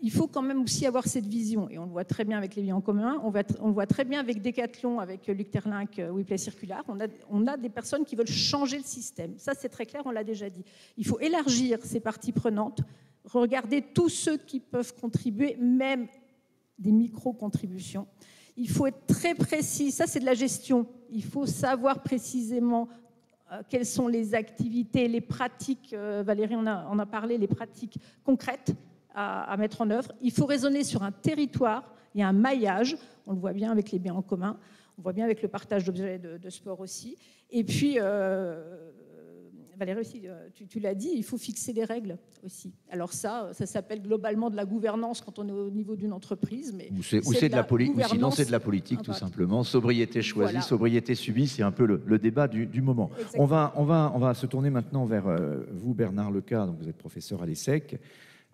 il faut quand même aussi avoir cette vision. Et on le voit très bien avec les biens en commun, on le voit très bien avec Decathlon, avec Luc Terlinck, WePlay Circular. On a des personnes qui veulent changer le système. Ça, c'est très clair, on l'a déjà dit. Il faut élargir ces parties prenantes, regarder tous ceux qui peuvent contribuer, même des micro-contributions. Il faut être très précis. Ça, c'est de la gestion. Il faut savoir précisément quelles sont les activités, les pratiques, Valérie en a parlé, les pratiques concrètes à mettre en œuvre. Il faut raisonner sur un territoire, il y a un maillage, on le voit bien avec les biens en commun, on voit bien avec le partage d'objets de sport aussi. Et puis, Valérie aussi, tu l'as dit, il faut fixer des règles aussi. Alors ça s'appelle globalement de la gouvernance quand on est au niveau d'une entreprise. Mais ou c'est de la politique, ou sinon c'est de la politique tout simplement. Sobriété choisie, voilà. Sobriété subie, c'est un peu le débat du moment. On va se tourner maintenant vers vous, Bernard Lecas, donc vous êtes professeur à l'ESSEC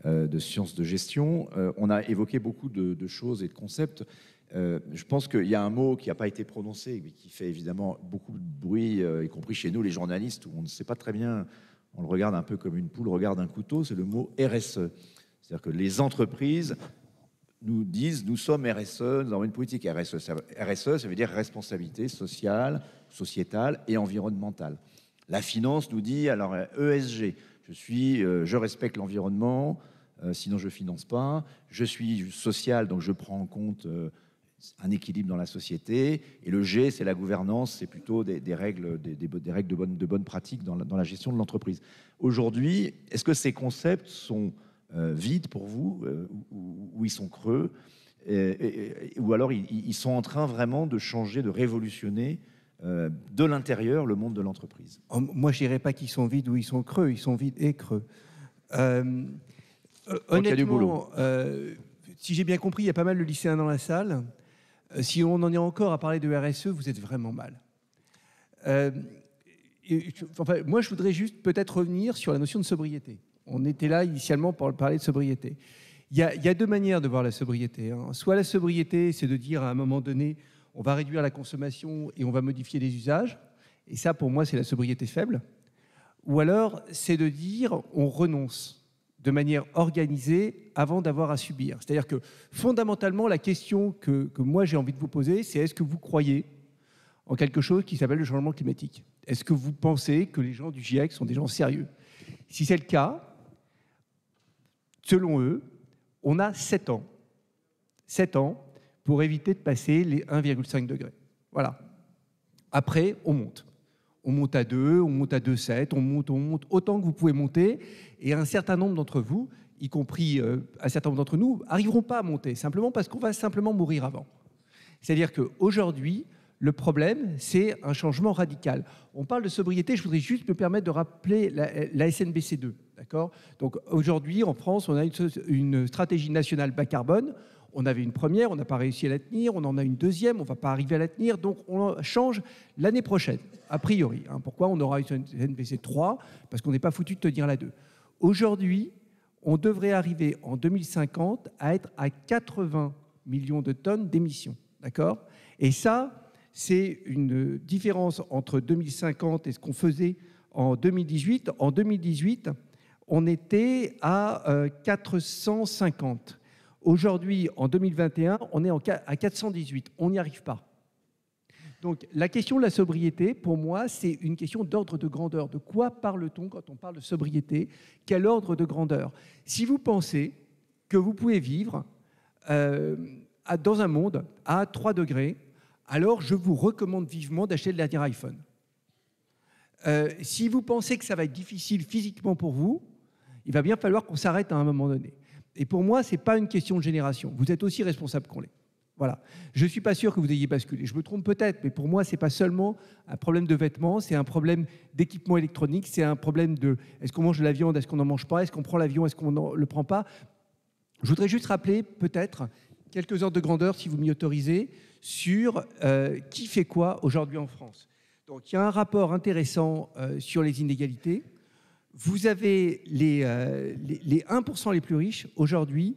de sciences de gestion. On a évoqué beaucoup de choses et de concepts. Je pense qu'il y a un mot qui n'a pas été prononcé, mais qui fait évidemment beaucoup de bruit, y compris chez nous, les journalistes, où on ne sait pas très bien, on le regarde un peu comme une poule regarde un couteau, c'est le mot RSE. C'est-à-dire que les entreprises nous disent, nous sommes RSE, nous avons une politique RSE. RSE, ça veut dire responsabilité sociale, sociétale et environnementale. La finance nous dit, alors ESG, je respecte l'environnement, sinon je ne finance pas. Je suis social, donc je prends en compte un équilibre dans la société. Et le G, c'est la gouvernance, c'est plutôt des règles de bonne pratique dans la gestion de l'entreprise. Aujourd'hui, est-ce que ces concepts sont vides pour vous ou ils sont creux ou alors ils sont en train vraiment de changer, de révolutionner de l'intérieur le monde de l'entreprise? Moi, je ne dirais pas qu'ils sont vides ou ils sont creux, ils sont vides et creux. Honnêtement, si j'ai bien compris, il y a pas mal de lycéens dans la salle. Si on en est encore à parler de RSE, vous êtes vraiment mal. Moi, je voudrais juste peut-être revenir sur la notion de sobriété. On était là initialement pour parler de sobriété. Il y a deux manières de voir la sobriété. Soit la sobriété, c'est de dire à un moment donné, on va réduire la consommation et on va modifier les usages. Et ça, pour moi, c'est la sobriété faible. Ou alors, c'est de dire, on renonce de manière organisée avant d'avoir à subir. C'est-à-dire que, fondamentalement, la question que moi, j'ai envie de vous poser, c'est est-ce que vous croyez en quelque chose qui s'appelle le changement climatique? Est-ce que vous pensez que les gens du GIEC sont des gens sérieux? Si c'est le cas, selon eux, on a 7 ans. 7 ans pour éviter de passer les 1,5 degrés. Voilà. Après, on monte. On monte à 2, on monte à 2,7, on monte autant que vous pouvez monter. Et un certain nombre d'entre vous, y compris un certain nombre d'entre nous, n'arriveront pas à monter, simplement parce qu'on va simplement mourir avant. C'est-à-dire qu'aujourd'hui, le problème, c'est un changement radical. On parle de sobriété, je voudrais juste me permettre de rappeler la SNBC 2. D'accord ? Donc aujourd'hui, en France, on a une stratégie nationale bas carbone. On avait une première, on n'a pas réussi à la tenir. On en a une deuxième, on ne va pas arriver à la tenir. Donc on change l'année prochaine, a priori. Pourquoi on aura une SNBC 3 ? Parce qu'on n'est pas foutu de tenir la 2. Aujourd'hui, on devrait arriver en 2050 à être à 80 millions de tonnes d'émissions. D'accord ? Et ça, c'est une différence entre 2050 et ce qu'on faisait en 2018. En 2018, on était à 450. Aujourd'hui, en 2021, on est à 418. On n'y arrive pas. Donc, la question de la sobriété, pour moi, c'est une question d'ordre de grandeur. De quoi parle-t-on quand on parle de sobriété? Quel ordre de grandeur? Si vous pensez que vous pouvez vivre dans un monde à 3 degrés, alors je vous recommande vivement d'acheter le dernier iPhone. Si vous pensez que ça va être difficile physiquement pour vous, il va bien falloir qu'on s'arrête à un moment donné. Et pour moi, ce n'est pas une question de génération. Vous êtes aussi responsable qu'on l'est. Voilà. Je ne suis pas sûr que vous ayez basculé. Je me trompe peut-être, mais pour moi, ce n'est pas seulement un problème de vêtements, c'est un problème d'équipement électronique, c'est un problème de est-ce qu'on mange de la viande, est-ce qu'on n'en mange pas, est-ce qu'on prend l'avion, est-ce qu'on ne le prend pas. Je voudrais juste rappeler peut-être quelques ordres de grandeur, si vous m'y autorisez, sur qui fait quoi aujourd'hui en France. Donc, il y a un rapport intéressant sur les inégalités. Vous avez les 1% les plus riches aujourd'hui.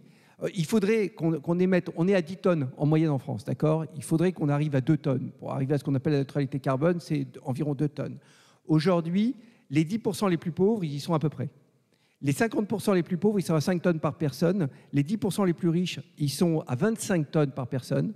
Il faudrait qu'on émette, on est à 10 tonnes en moyenne en France, d'accord ? Il faudrait qu'on arrive à 2 tonnes. Pour arriver à ce qu'on appelle la neutralité carbone, c'est environ 2 tonnes. Aujourd'hui, les 10% les plus pauvres, ils y sont à peu près. Les 50% les plus pauvres, ils sont à 5 tonnes par personne. Les 10% les plus riches, ils sont à 25 tonnes par personne.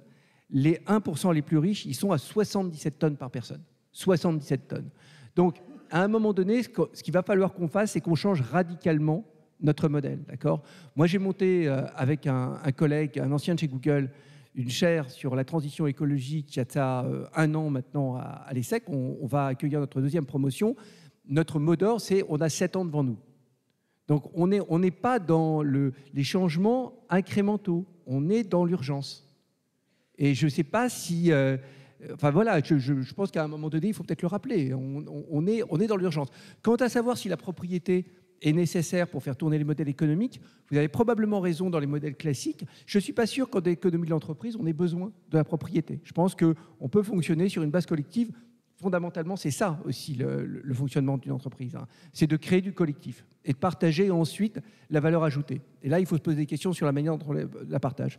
Les 1% les plus riches, ils sont à 77 tonnes par personne. 77 tonnes. Donc, à un moment donné, ce qu'il va falloir qu'on fasse, c'est qu'on change radicalement notre modèle. D'accord ? Moi, j'ai monté avec un collègue, un ancien de chez Google, une chaire sur la transition écologique il y a ça 1 an maintenant à l'ESSEC. On va accueillir notre 2e promotion. Notre mot d'ordre, c'est on a 7 ans devant nous. Donc, on n'est pas dans les changements incrémentaux. On est dans l'urgence. Et je ne sais pas si... Enfin voilà, je pense qu'à un moment donné, il faut peut-être le rappeler. On est dans l'urgence. Quant à savoir si la propriété est nécessaire pour faire tourner les modèles économiques, vous avez probablement raison dans les modèles classiques. Je ne suis pas sûr qu'en économie de l'entreprise, on ait besoin de la propriété. Je pense qu'on peut fonctionner sur une base collective. Fondamentalement, c'est ça aussi le fonctionnement d'une entreprise. C'est de créer du collectif et de partager ensuite la valeur ajoutée. Et là, il faut se poser des questions sur la manière dont on la partage.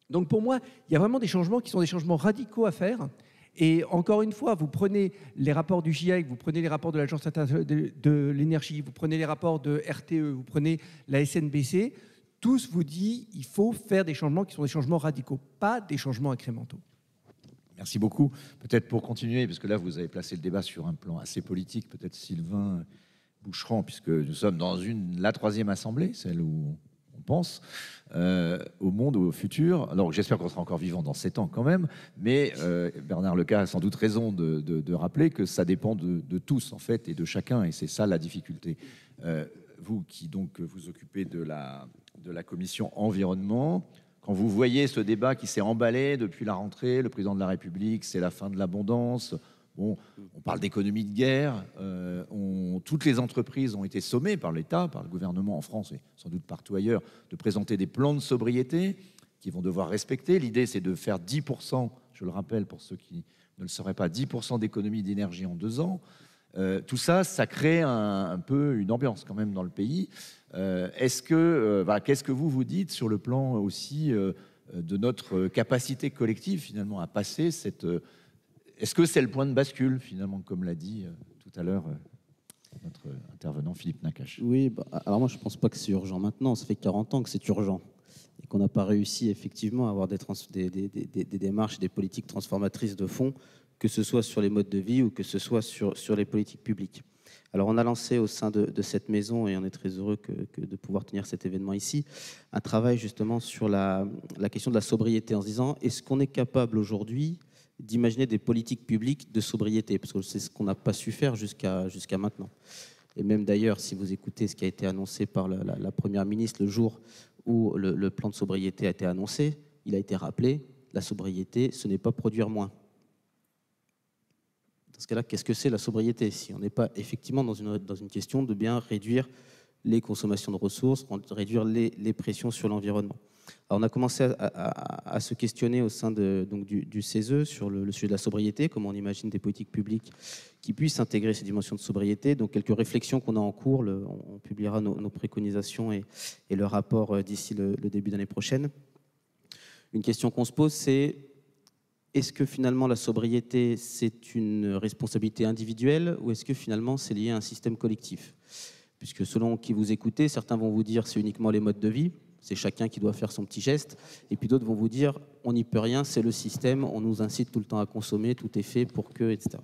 Donc pour moi, il y a vraiment des changements qui sont des changements radicaux à faire. Et encore une fois, vous prenez les rapports du GIEC, vous prenez les rapports de l'Agence internationale de l'énergie, vous prenez les rapports de RTE, vous prenez la SNBC, tous vous disent qu'il faut faire des changements qui sont des changements radicaux, pas des changements incrémentaux. Merci beaucoup. Peut-être pour continuer, parce que là, vous avez placé le débat sur un plan assez politique, peut-être Sylvain Boucheron, puisque nous sommes dans la 3e assemblée, celle où on pense au monde, au futur. Alors, j'espère qu'on sera encore vivant dans 7 ans quand même, mais Bernard Lecas a sans doute raison de rappeler que ça dépend de tous, en fait, et de chacun, et c'est ça la difficulté. Vous qui, donc, vous occupez de la commission environnement, quand vous voyez ce débat qui s'est emballé depuis la rentrée, le président de la République, c'est la fin de l'abondance. Bon, on parle d'économie de guerre. Toutes les entreprises ont été sommées par l'État, par le gouvernement en France et sans doute partout ailleurs, de présenter des plans de sobriété qu'ils vont devoir respecter. L'idée, c'est de faire 10%, je le rappelle pour ceux qui ne le sauraient pas, 10% d'économie d'énergie en 2 ans. Tout ça, ça crée un peu une ambiance quand même dans le pays. Qu'est-ce que vous dites sur le plan aussi de notre capacité collective finalement à passer cette... Est-ce que c'est le point de bascule finalement, comme l'a dit tout à l'heure notre intervenant Philippe Nakache? Oui, alors moi je ne pense pas que c'est urgent maintenant, ça fait 40 ans que c'est urgent et qu'on n'a pas réussi effectivement à avoir des démarches, des politiques transformatrices de fond, que ce soit sur les modes de vie ou que ce soit sur les politiques publiques. Alors on a lancé au sein de cette maison, et on est très heureux de pouvoir tenir cet événement ici, un travail justement sur la question de la sobriété, en se disant est-ce qu'on est capable aujourd'hui d'imaginer des politiques publiques de sobriété, parce que c'est ce qu'on n'a pas su faire jusqu'à maintenant. Et même d'ailleurs, si vous écoutez ce qui a été annoncé par la Première ministre le jour où le plan de sobriété a été annoncé, il a été rappelé, la sobriété, ce n'est pas produire moins. Dans ce cas-là, qu'est-ce que c'est la sobriété? Si on n'est pas effectivement dans une question de bien réduire les consommations de ressources, réduire les pressions sur l'environnement. Alors on a commencé à se questionner au sein du CESE sur le sujet de la sobriété, comment on imagine des politiques publiques qui puissent intégrer ces dimensions de sobriété. Donc quelques réflexions qu'on a en cours, on publiera nos préconisations et le rapport d'ici le début d'année prochaine. Une question qu'on se pose, c'est est-ce que finalement la sobriété c'est une responsabilité individuelle ou est-ce que finalement c'est lié à un système collectif? Puisque selon qui vous écoutez, certains vont vous dire c'est uniquement les modes de vie, c'est chacun qui doit faire son petit geste, et puis d'autres vont vous dire on n'y peut rien, c'est le système, on nous incite tout le temps à consommer, tout est fait pour que, etc.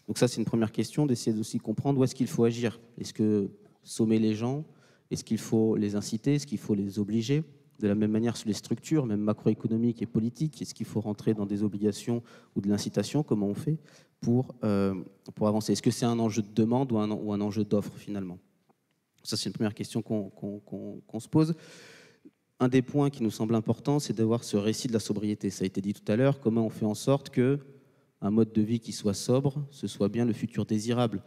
Donc ça c'est une première question, d'essayer aussi comprendre où est-ce qu'il faut agir. Est-ce que sommer les gens, est-ce qu'il faut les inciter, est-ce qu'il faut les obliger? De la même manière sur les structures, même macroéconomiques et politiques, est-ce qu'il faut rentrer dans des obligations ou de l'incitation? Comment on fait pour avancer? Est-ce que c'est un enjeu de demande ou un enjeu d'offre finalement? Ça, c'est une première question qu'on se pose. Un des points qui nous semble important, c'est d'avoir ce récit de la sobriété. Ça a été dit tout à l'heure, comment on fait en sorte qu'un mode de vie qui soit sobre, ce soit bien le futur désirable.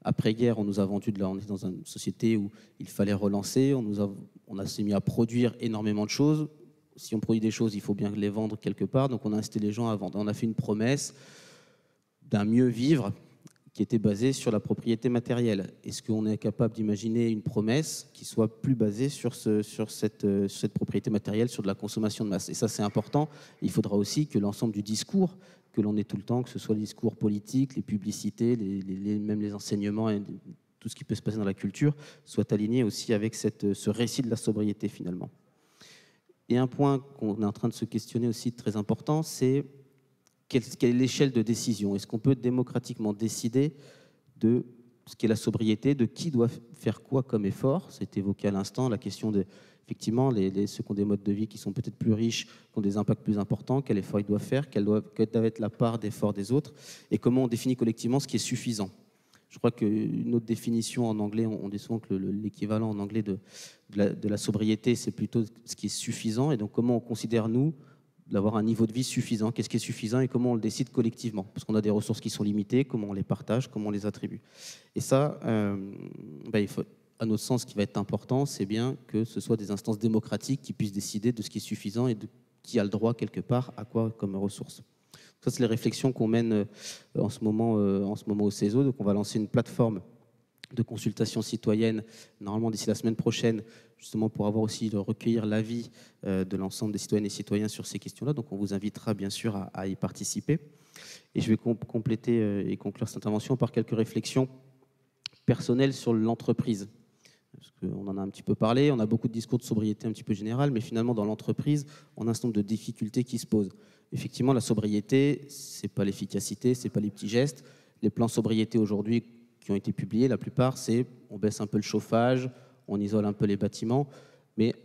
Après-guerre, on nous a vendu, on est dans une société où il fallait relancer, on s'est mis à produire énormément de choses. Si on produit des choses, il faut bien les vendre quelque part, donc on a incité les gens à vendre. On a fait une promesse d'un mieux vivre qui était basée sur la propriété matérielle. Est-ce qu'on est capable d'imaginer une promesse qui soit plus basée sur cette propriété matérielle, sur de la consommation de masse? Et ça, c'est important. Il faudra aussi que l'ensemble du discours que l'on ait tout le temps, que ce soit le discours politique, les publicités, même les enseignements et tout ce qui peut se passer dans la culture, soit aligné aussi avec ce récit de la sobriété finalement. Et un point qu'on est en train de se questionner aussi très important, c'est quelle est l'échelle de décision? Est-ce qu'on peut démocratiquement décider de ce qu'est la sobriété, de qui doit faire quoi comme effort? C'est évoqué à l'instant, la question de, effectivement, ceux qui ont des modes de vie qui sont peut-être plus riches, qui ont des impacts plus importants, quel effort ils doivent faire, quelle doit être la part d'effort des autres, et comment on définit collectivement ce qui est suffisant. Je crois qu'une autre définition en anglais, on dit souvent que l'équivalent en anglais de la sobriété, c'est plutôt ce qui est suffisant, et donc comment on considère, nous, d'avoir un niveau de vie suffisant, qu'est-ce qui est suffisant et comment on le décide collectivement, parce qu'on a des ressources qui sont limitées, comment on les partage, comment on les attribue. Et ça, il faut, à notre sens, ce qui va être important, c'est bien que ce soit des instances démocratiques qui puissent décider de ce qui est suffisant et de qui a le droit quelque part à quoi comme ressources. Ça, c'est les réflexions qu'on mène en ce moment au CESE. Donc on va lancer une plateforme de consultation citoyenne, normalement d'ici la semaine prochaine, justement pour avoir aussi recueillir l'avis de l'ensemble des citoyennes et citoyens sur ces questions-là. Donc on vous invitera bien sûr à y participer. Et je vais compléter et conclure cette intervention par quelques réflexions personnelles sur l'entreprise. Parce qu'on en a un petit peu parlé, on a beaucoup de discours de sobriété un petit peu général, mais finalement dans l'entreprise, on a un certain nombre de difficultés qui se posent. Effectivement, la sobriété, c'est pas l'efficacité, c'est pas les petits gestes. Les plans sobriété aujourd'hui qui ont été publiés, la plupart, c'est on baisse un peu le chauffage, on isole un peu les bâtiments, mais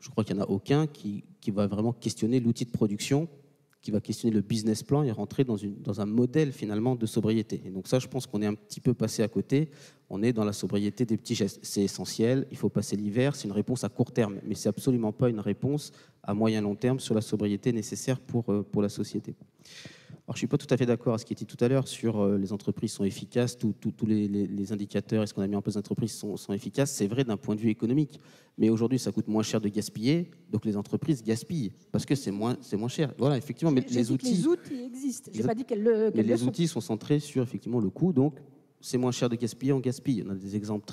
je crois qu'il n'y en a aucun qui va vraiment questionner l'outil de production, qui va questionner le business plan et rentrer dans un modèle finalement de sobriété. Et donc ça, je pense qu'on est un petit peu passé à côté. On est dans la sobriété des petits gestes. C'est essentiel, il faut passer l'hiver, c'est une réponse à court terme, mais c'est absolument pas une réponse à moyen long terme sur la sobriété nécessaire pour la société. Alors, je ne suis pas tout à fait d'accord à ce qui était dit tout à l'heure sur les entreprises sont efficaces, tous les indicateurs et ce qu'on a mis en place d'entreprises sont efficaces. C'est vrai d'un point de vue économique, mais aujourd'hui, ça coûte moins cher de gaspiller, donc les entreprises gaspillent parce que c'est moins cher. Voilà, effectivement, mais les outils existent. J'ai pas dit mais les outils sont centrés sur effectivement le coût, donc c'est moins cher de gaspiller, on gaspille. On a des exemples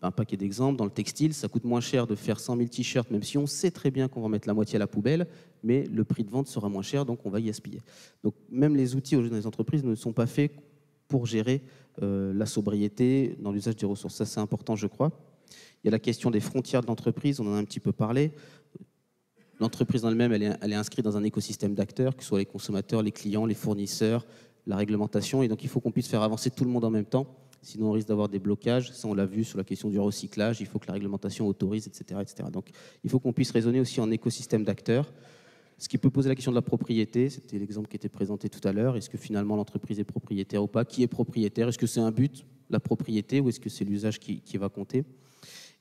un paquet d'exemples. Dans le textile, ça coûte moins cher de faire 100 000 t-shirts, même si on sait très bien qu'on va mettre la moitié à la poubelle, mais le prix de vente sera moins cher, donc on va gaspiller. Donc même les outils aujourd'hui dans les entreprises ne sont pas faits pour gérer la sobriété dans l'usage des ressources. Ça, c'est important, je crois. Il y a la question des frontières de l'entreprise, on en a un petit peu parlé. L'entreprise en elle-même, elle est inscrite dans un écosystème d'acteurs, que ce soit les consommateurs, les clients, les fournisseurs, la réglementation, et donc il faut qu'on puisse faire avancer tout le monde en même temps. Sinon, on risque d'avoir des blocages. Ça, on l'a vu sur la question du recyclage. Il faut que la réglementation autorise, etc., etc. Donc, il faut qu'on puisse raisonner aussi en écosystème d'acteurs. Ce qui peut poser la question de la propriété. C'était l'exemple qui était présenté tout à l'heure. Est-ce que finalement l'entreprise est propriétaire ou pas? Qui est propriétaire? Est-ce que c'est un but, la propriété, ou est-ce que c'est l'usage qui va compter?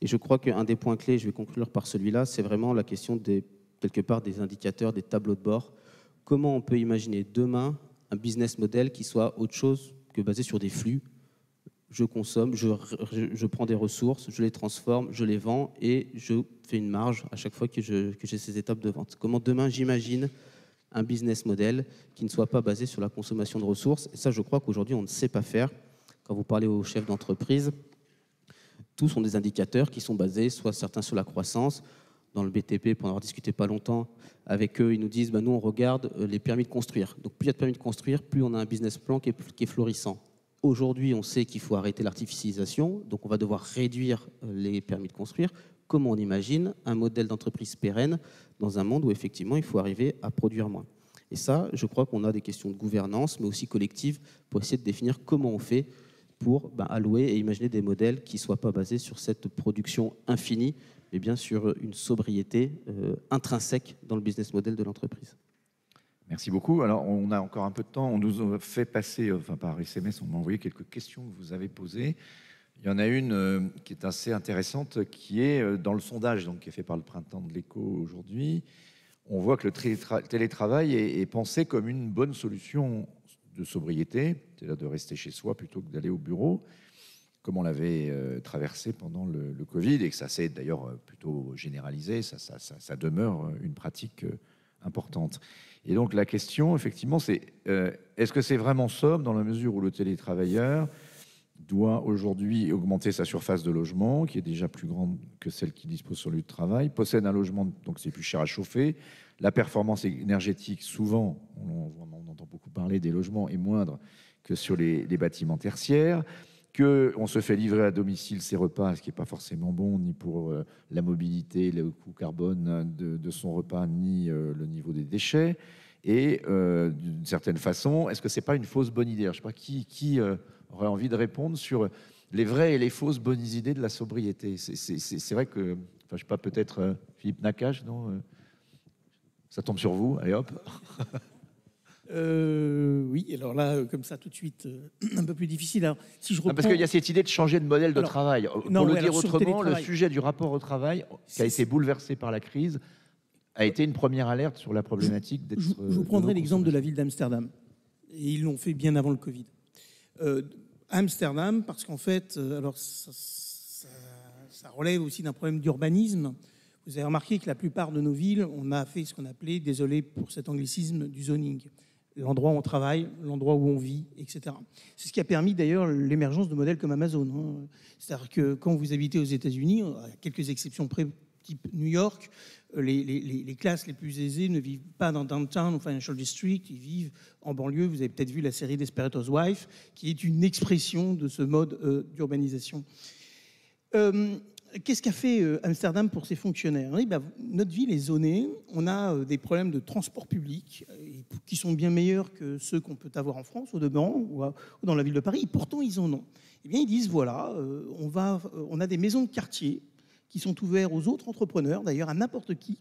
Et je crois qu'un des points clés, je vais conclure par celui-là, c'est vraiment la question quelque part des indicateurs, des tableaux de bord. Comment on peut imaginer demain un business model qui soit autre chose que basé sur des flux? Je consomme, je prends des ressources, je les transforme, je les vends et je fais une marge à chaque fois que j'ai ces étapes de vente. Comment demain j'imagine un business model qui ne soit pas basé sur la consommation de ressources? Et ça, je crois qu'aujourd'hui, on ne sait pas faire. Quand vous parlez aux chefs d'entreprise, tous sont des indicateurs qui sont basés, soit certains sur la croissance. Dans le BTP, pour en avoir discuté pas longtemps avec eux, ils nous disent nous, on regarde les permis de construire. Donc, plus il y a de permis de construire, plus on a un business plan qui est florissant. Aujourd'hui, on sait qu'il faut arrêter l'artificialisation, donc on va devoir réduire les permis de construire. Comment on imagine un modèle d'entreprise pérenne dans un monde où effectivement il faut arriver à produire moins? Et ça, je crois qu'on a des questions de gouvernance, mais aussi collectives, pour essayer de définir comment on fait pour allouer et imaginer des modèles qui ne soient pas basés sur cette production infinie, mais bien sur une sobriété intrinsèque dans le business model de l'entreprise. Merci beaucoup. Alors, on a encore un peu de temps. On nous a fait passer, par SMS, on m'a envoyé quelques questions que vous avez posées. Il y en a une qui est assez intéressante, qui est dans le sondage qui est fait par le Printemps de l'éco aujourd'hui. On voit que le télétravail est pensé comme une bonne solution de sobriété, c'est-à-dire de rester chez soi plutôt que d'aller au bureau, comme on l'avait traversé pendant le Covid, et que ça s'est d'ailleurs plutôt généralisé. Ça demeure une pratique importante. Et donc la question, effectivement, c'est est-ce que c'est vraiment sobre dans la mesure où le télétravailleur doit aujourd'hui augmenter sa surface de logement, qui est déjà plus grande que celle qu'il dispose sur le lieu de travail, possède un logement, donc c'est plus cher à chauffer, la performance énergétique, souvent, on entend beaucoup parler des logements, est moindre que sur les bâtiments tertiaires, qu'on se fait livrer à domicile ses repas, ce qui n'est pas forcément bon, ni pour la mobilité, le coût carbone de son repas, ni le niveau des déchets. Et d'une certaine façon, est-ce que ce n'est pas une fausse bonne idée? Je ne sais pas qui aurait envie de répondre sur les vraies et les fausses bonnes idées de la sobriété. C'est vrai que, je ne sais pas, peut-être Philippe Nakache, non? Ça tombe sur vous, allez hop. Oui, alors là, comme ça, tout de suite, un peu plus difficile. Alors, si je reprends... Parce qu'il y a cette idée de changer de modèle de travail. Pour le dire autrement, le sujet du rapport au travail, qui a été bouleversé par la crise, a été une première alerte sur la problématique d'être... Je vous prendrai l'exemple de la ville d'Amsterdam. Et ils l'ont fait bien avant le Covid. Amsterdam, parce qu'en fait, alors ça relève aussi d'un problème d'urbanisme. Vous avez remarqué que la plupart de nos villes, on a fait ce qu'on appelait, désolé pour cet anglicisme, du zoning. L'endroit où on travaille, l'endroit où on vit, etc. C'est ce qui a permis d'ailleurs l'émergence de modèles comme Amazon. C'est-à-dire que quand vous habitez aux États-Unis, à quelques exceptions près, type New York, les classes les plus aisées ne vivent pas dans Downtown ou Financial District, ils vivent en banlieue. Vous avez peut-être vu la série Desperate Housewives, qui est une expression de ce mode d'urbanisation. Qu'est-ce qu'a fait Amsterdam pour ses fonctionnaires? Notre ville est zonée, on a des problèmes de transport public qui sont bien meilleurs que ceux qu'on peut avoir en France, au demeurant, ou dans la ville de Paris, et pourtant ils en ont. Eh bien, ils disent, voilà, on a des maisons de quartier qui sont ouverts aux autres entrepreneurs, d'ailleurs à n'importe qui,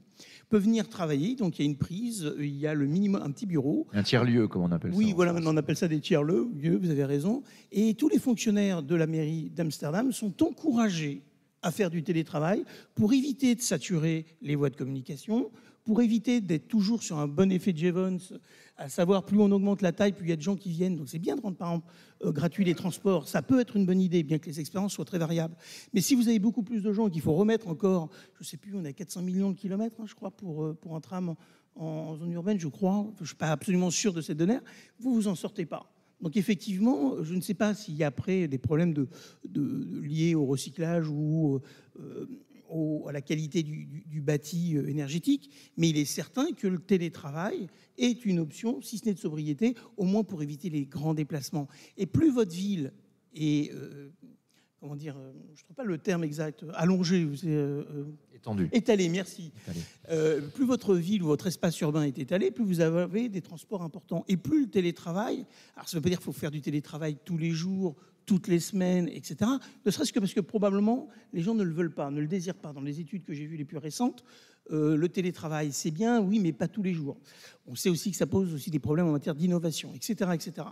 peuvent venir travailler. Donc il y a une prise, il y a le minimum, un petit bureau. Un tiers-lieu, comme on appelle ça. Oui, voilà, maintenant on appelle ça des tiers-lieux, vous avez raison. Et tous les fonctionnaires de la mairie d'Amsterdam sont encouragés à faire du télétravail pour éviter de saturer les voies de communication, pour éviter d'être toujours sur un bon effet de Jevons, à savoir plus on augmente la taille, plus il y a de gens qui viennent. Donc c'est bien de rendre par exemple gratuit les transports. Ça peut être une bonne idée, bien que les expériences soient très variables. Mais si vous avez beaucoup plus de gens qu'il faut remettre encore, je ne sais plus, on a 400 millions de kilomètres, je crois, pour un tram en zone urbaine, je crois. Je ne suis pas absolument sûr de cette donnée. Vous vous en sortez pas. Donc effectivement, je ne sais pas s'il y a après des problèmes liés au recyclage ou à la qualité du bâti énergétique, mais il est certain que le télétravail est une option, si ce n'est de sobriété, au moins pour éviter les grands déplacements. Et plus votre ville est, comment dire, je ne trouve pas le terme exact, allongée, étalée, merci. Plus votre ville ou votre espace urbain est étalé, plus vous avez des transports importants. Et plus le télétravail, alors ça ne veut pas dire qu'il faut faire du télétravail tous les jours, toutes les semaines, etc. Ne serait-ce que parce que probablement les gens ne le veulent pas, ne le désirent pas. Dans les études que j'ai vues les plus récentes, le télétravail, c'est bien, oui, mais pas tous les jours. On sait aussi que ça pose aussi des problèmes en matière d'innovation, etc., etc.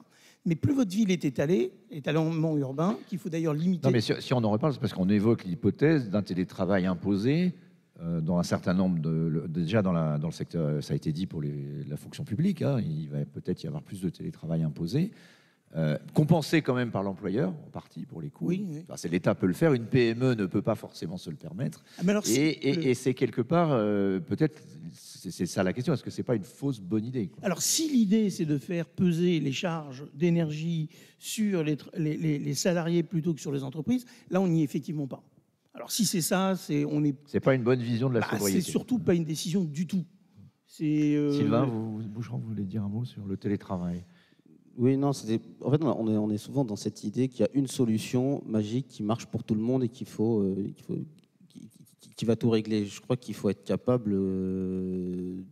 Mais plus votre ville est étalement urbain, qu'il faut d'ailleurs limiter. Non, mais si on en reparle, c'est parce qu'on évoque l'hypothèse d'un télétravail imposé dans un certain nombre déjà dans le secteur, ça a été dit pour la fonction publique, hein, il va peut-être y avoir plus de télétravail imposé. Compensé quand même par l'employeur, en partie pour les coûts. Oui, oui. Enfin, l'État peut le faire, une PME ne peut pas forcément se le permettre. Ah, mais alors, et c'est quelque part, peut-être, c'est ça la question, est-ce que c'est pas une fausse bonne idée, quoi? Alors si l'idée c'est de faire peser les charges d'énergie sur les salariés plutôt que sur les entreprises, là on n'y est effectivement pas. Alors si c'est ça, c'est pas une bonne vision de la sobriété. C'est surtout pas une décision du tout. Sylvain, Boucheron, vous voulez dire un mot sur le télétravail? Oui, non, en fait, on est souvent dans cette idée qu'il y a une solution magique qui marche pour tout le monde et qui va tout régler. Je crois qu'il faut être capable de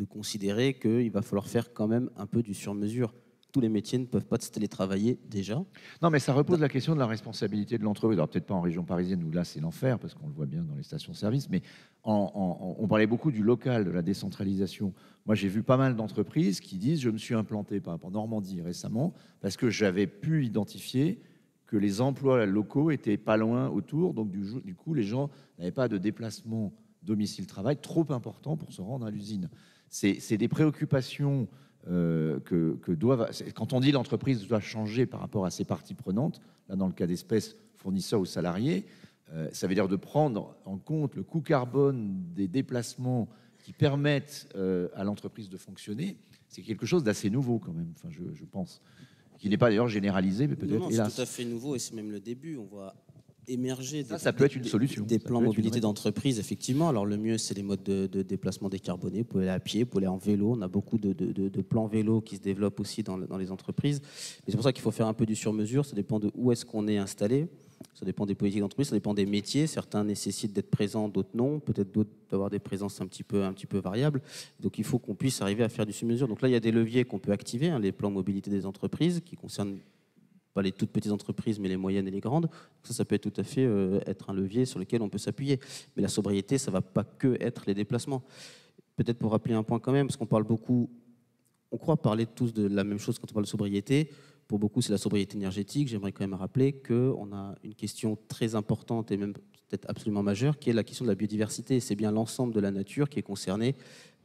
considérer qu'il va falloir faire quand même un peu du sur-mesure. Tous les métiers ne peuvent pas se télétravailler déjà. Non, mais ça repose la question de la responsabilité de l'entreprise. Alors peut-être pas en région parisienne où là c'est l'enfer, parce qu'on le voit bien dans les stations-service, mais on parlait beaucoup du local, de la décentralisation. Moi j'ai vu pas mal d'entreprises qui disent je me suis implanté par exemple en Normandie récemment, parce que j'avais pu identifier que les emplois locaux étaient pas loin autour, donc du coup les gens n'avaient pas de déplacement domicile-travail trop important pour se rendre à l'usine. C'est des préoccupations quand on dit l'entreprise doit changer par rapport à ses parties prenantes, là dans le cas d'espèce fournisseurs ou salariés, ça veut dire de prendre en compte le coût carbone des déplacements qui permettent à l'entreprise de fonctionner. C'est quelque chose d'assez nouveau quand même, enfin, je pense, qui n'est pas d'ailleurs généralisé, mais peut-être. Non, c'est tout à fait nouveau et c'est même le début. On voit émerger ça peut être une solution. Des plans mobilité d'entreprise, effectivement. Alors le mieux, c'est les modes de déplacement décarbonés. Vous pouvez aller à pied, vous pouvez aller en vélo. On a beaucoup de plans vélo qui se développent aussi dans les entreprises. Mais c'est pour ça qu'il faut faire un peu du sur-mesure. Ça dépend de où est-ce qu'on est installé. Ça dépend des politiques d'entreprise, ça dépend des métiers. Certains nécessitent d'être présents, d'autres non. Peut-être d'autres d'avoir des présences un petit peu variables. Donc il faut qu'on puisse arriver à faire du sur-mesure. Donc là, il y a des leviers qu'on peut activer, hein, les plans mobilité des entreprises qui concernent pas les toutes petites entreprises, mais les moyennes et les grandes. Donc ça peut être tout à fait être un levier sur lequel on peut s'appuyer. Mais la sobriété, ça ne va pas que être les déplacements. Peut-être pour rappeler un point quand même, parce qu'on parle beaucoup, on croit parler tous de la même chose quand on parle de sobriété. Pour beaucoup, c'est la sobriété énergétique. J'aimerais quand même rappeler qu'on a une question très importante et même peut-être absolument majeure, qui est la question de la biodiversité. C'est bien l'ensemble de la nature qui est concerné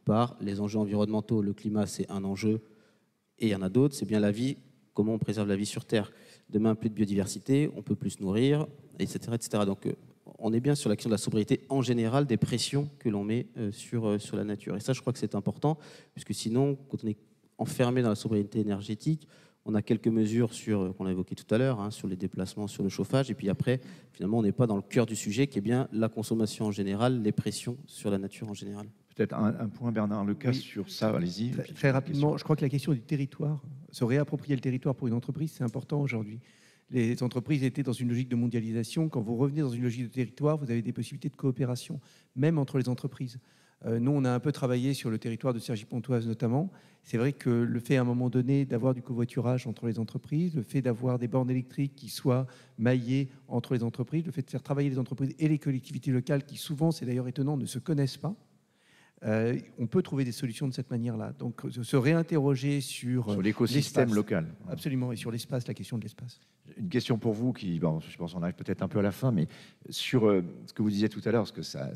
par les enjeux environnementaux. Le climat, c'est un enjeu, et il y en a d'autres. C'est bien la vie, comment on préserve la vie sur Terre. Demain, plus de biodiversité, on peut plus se nourrir, etc. etc. Donc, on est bien sur la question de la sobriété en général, des pressions que l'on met sur la nature. Et ça, je crois que c'est important, puisque sinon, quand on est enfermé dans la sobriété énergétique, on a quelques mesures qu'on a évoquées tout à l'heure, hein, sur les déplacements, sur le chauffage, et puis après, finalement, on n'est pas dans le cœur du sujet, qui est bien la consommation en général, les pressions sur la nature en général. Peut-être un point, Bernard Lecas, sur ça, allez-y. Très rapidement, je crois que la question du territoire, se réapproprier le territoire pour une entreprise, c'est important aujourd'hui. Les entreprises étaient dans une logique de mondialisation. Quand vous revenez dans une logique de territoire, vous avez des possibilités de coopération, même entre les entreprises. Nous, on a un peu travaillé sur le territoire de Cergy-Pontoise notamment. C'est vrai que le fait à un moment donné d'avoir du covoiturage entre les entreprises, le fait d'avoir des bornes électriques qui soient maillées entre les entreprises, le fait de faire travailler les entreprises et les collectivités locales qui souvent, c'est d'ailleurs étonnant, ne se connaissent pas, on peut trouver des solutions de cette manière-là. Donc se réinterroger sur l'écosystème local. Absolument, et sur l'espace, la question de l'espace. Une question pour vous, je pense qu'on arrive peut-être un peu à la fin, mais sur ce que vous disiez tout à l'heure, parce que ça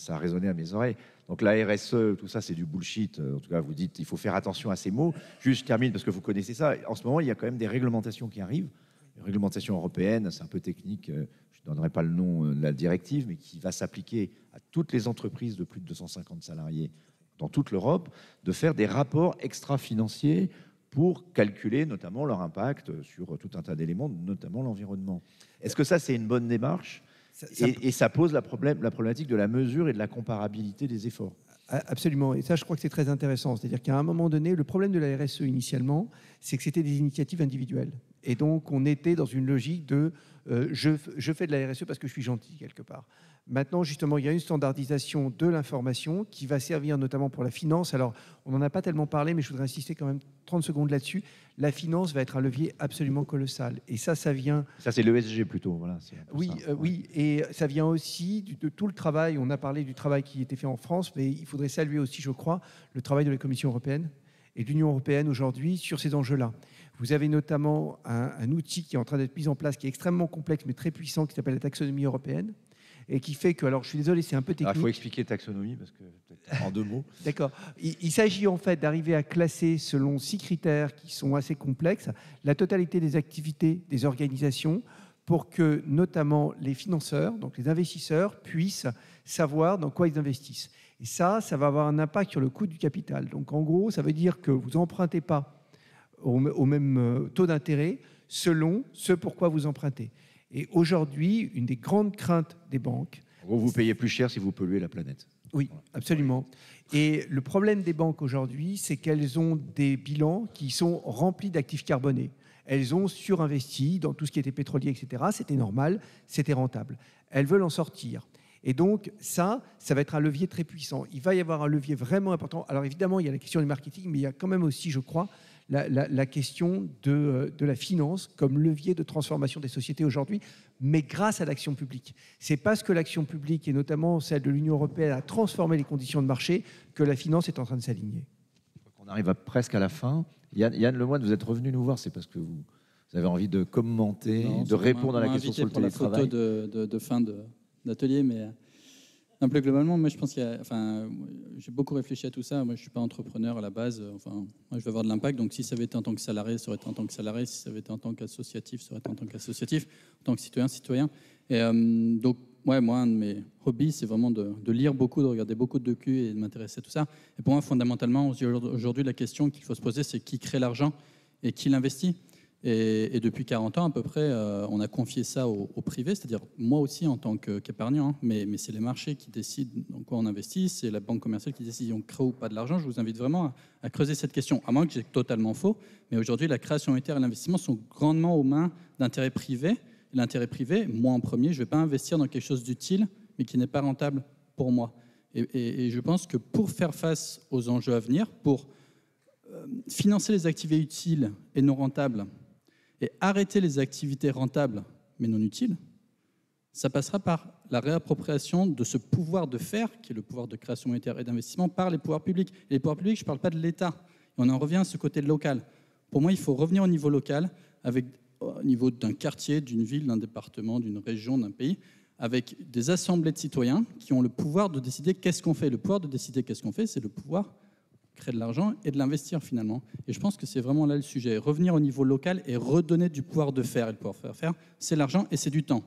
a résonné à mes oreilles. Donc la RSE, tout ça, c'est du bullshit. En tout cas, vous dites il faut faire attention à ces mots. Juste, je termine parce que vous connaissez ça. En ce moment, il y a quand même des réglementations qui arrivent. Les réglementations européennes, c'est un peu technique. Je ne donnerai pas le nom de la directive, mais qui va s'appliquer à toutes les entreprises de plus de 250 salariés dans toute l'Europe, de faire des rapports extra-financiers pour calculer notamment leur impact sur tout un tas d'éléments, notamment l'environnement. Est-ce que ça, c'est une bonne démarche ? Et ça pose la problématique de la mesure et de la comparabilité des efforts. Absolument, et ça je crois que c'est très intéressant. C'est-à-dire qu'à un moment donné, le problème de la RSE initialement, c'est que c'était des initiatives individuelles. Et donc on était dans une logique de je fais de la RSE parce que je suis gentil quelque part. Maintenant justement, il y a une standardisation de l'information qui va servir notamment pour la finance. Alors on n'en a pas tellement parlé, mais je voudrais insister quand même 30 secondes là-dessus. La finance va être un levier absolument colossal. Et ça vient... Ça, c'est l'ESG plutôt. Voilà, oui, oui, et ça vient aussi de tout le travail. On a parlé du travail qui était fait en France, mais il faudrait saluer aussi, je crois, le travail de la Commission européenne et de l'Union européenne aujourd'hui sur ces enjeux-là. Vous avez notamment un outil qui est en train d'être mis en place, qui est extrêmement complexe, mais très puissant, qui s'appelle la taxonomie européenne, et qui fait que, alors je suis désolé, c'est un peu technique. Il faut expliquer taxonomie, parce que peut-être en 2 mots. D'accord. Il s'agit en fait d'arriver à classer selon 6 critères qui sont assez complexes, la totalité des activités des organisations, pour que notamment les financeurs, donc les investisseurs, puissent savoir dans quoi ils investissent. Et ça va avoir un impact sur le coût du capital. Donc en gros, ça veut dire que vous n'empruntez pas au même taux d'intérêt selon ce pourquoi vous empruntez. Et aujourd'hui, une des grandes craintes des banques... En gros, vous payez plus cher si vous polluez la planète. Oui, absolument. Et le problème des banques aujourd'hui, c'est qu'elles ont des bilans qui sont remplis d'actifs carbonés. Elles ont surinvesti dans tout ce qui était pétrolier, etc. C'était normal, c'était rentable. Elles veulent en sortir. Et donc, ça va être un levier très puissant. Il va y avoir un levier vraiment important. Alors évidemment, il y a la question du marketing, mais il y a quand même aussi, je crois, la question de la finance comme levier de transformation des sociétés aujourd'hui, mais grâce à l'action publique. C'est parce que l'action publique, et notamment celle de l'Union européenne, a transformé les conditions de marché que la finance est en train de s'aligner. On arrive presque à la fin. Yann Lemoine, vous êtes revenu nous voir, c'est parce que vous avez envie de commenter, de répondre à la question sur le télétravail. Pour la photo de fin d'atelier, mais un peu globalement, moi je pense j'ai beaucoup réfléchi à tout ça. Moi je suis pas entrepreneur à la base. Moi je veux avoir de l'impact. Donc si ça avait été en tant que salarié, ça aurait été en tant que salarié. Si ça avait été en tant qu'associatif, ça aurait été en tant qu'associatif. En tant que citoyen. Et donc moi un de mes hobbies, c'est vraiment de lire beaucoup, de regarder beaucoup de docu et de m'intéresser à tout ça. Et pour moi fondamentalement aujourd'hui la question qu'il faut se poser, c'est qui crée l'argent et qui l'investit. Et depuis 40 ans à peu près, on a confié ça au privé, c'est-à-dire moi aussi en tant qu'épargnant, mais c'est les marchés qui décident dans quoi on investit, c'est la banque commerciale qui décide si on crée ou pas de l'argent. Je vous invite vraiment à creuser cette question, à moins que j'ai totalement faux, mais aujourd'hui la création monétaire et l'investissement sont grandement aux mains d'intérêts privés. Et l'intérêt privé, moi en premier, je ne vais pas investir dans quelque chose d'utile, mais qui n'est pas rentable pour moi. Et je pense que pour faire face aux enjeux à venir, pour financer les activités utiles et non rentables, et arrêter les activités rentables mais non utiles, ça passera par la réappropriation de ce pouvoir de faire, qui est le pouvoir de création monétaire et d'investissement, par les pouvoirs publics. Et les pouvoirs publics, je ne parle pas de l'État. Et on en revient à ce côté local. Pour moi, il faut revenir au niveau local, au niveau d'un quartier, d'une ville, d'un département, d'une région, d'un pays, avec des assemblées de citoyens qui ont le pouvoir de décider qu'est-ce qu'on fait. Le pouvoir de décider qu'est-ce qu'on fait, c'est le pouvoir créer de l'argent et de l'investir finalement. Et je pense que c'est vraiment là le sujet. Revenir au niveau local et redonner du pouvoir de faire. Et le pouvoir de faire, c'est l'argent et c'est du temps.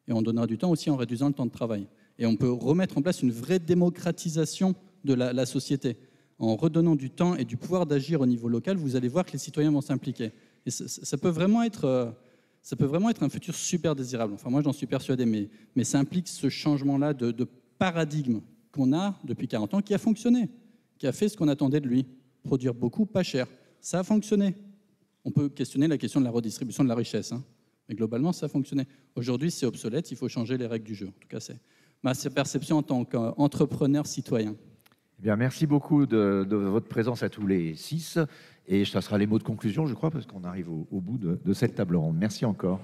Et on donnera du temps aussi en réduisant le temps de travail. Et on peut remettre en place une vraie démocratisation de la société. En redonnant du temps et du pouvoir d'agir au niveau local, vous allez voir que les citoyens vont s'impliquer. Et ça peut vraiment être un futur super désirable. Enfin, moi, j'en suis persuadé, mais ça implique ce changement-là de paradigme qu'on a depuis 40 ans, qui a fonctionné, qui a fait ce qu'on attendait de lui, produire beaucoup, pas cher. Ça a fonctionné. On peut questionner la question de la redistribution de la richesse, mais globalement, ça a fonctionné. Aujourd'hui, c'est obsolète, il faut changer les règles du jeu. En tout cas, c'est ma perception en tant qu'entrepreneur citoyen. Eh bien, merci beaucoup de votre présence à tous les 6. Et ça sera les mots de conclusion, je crois, parce qu'on arrive au bout de cette table ronde. Merci encore.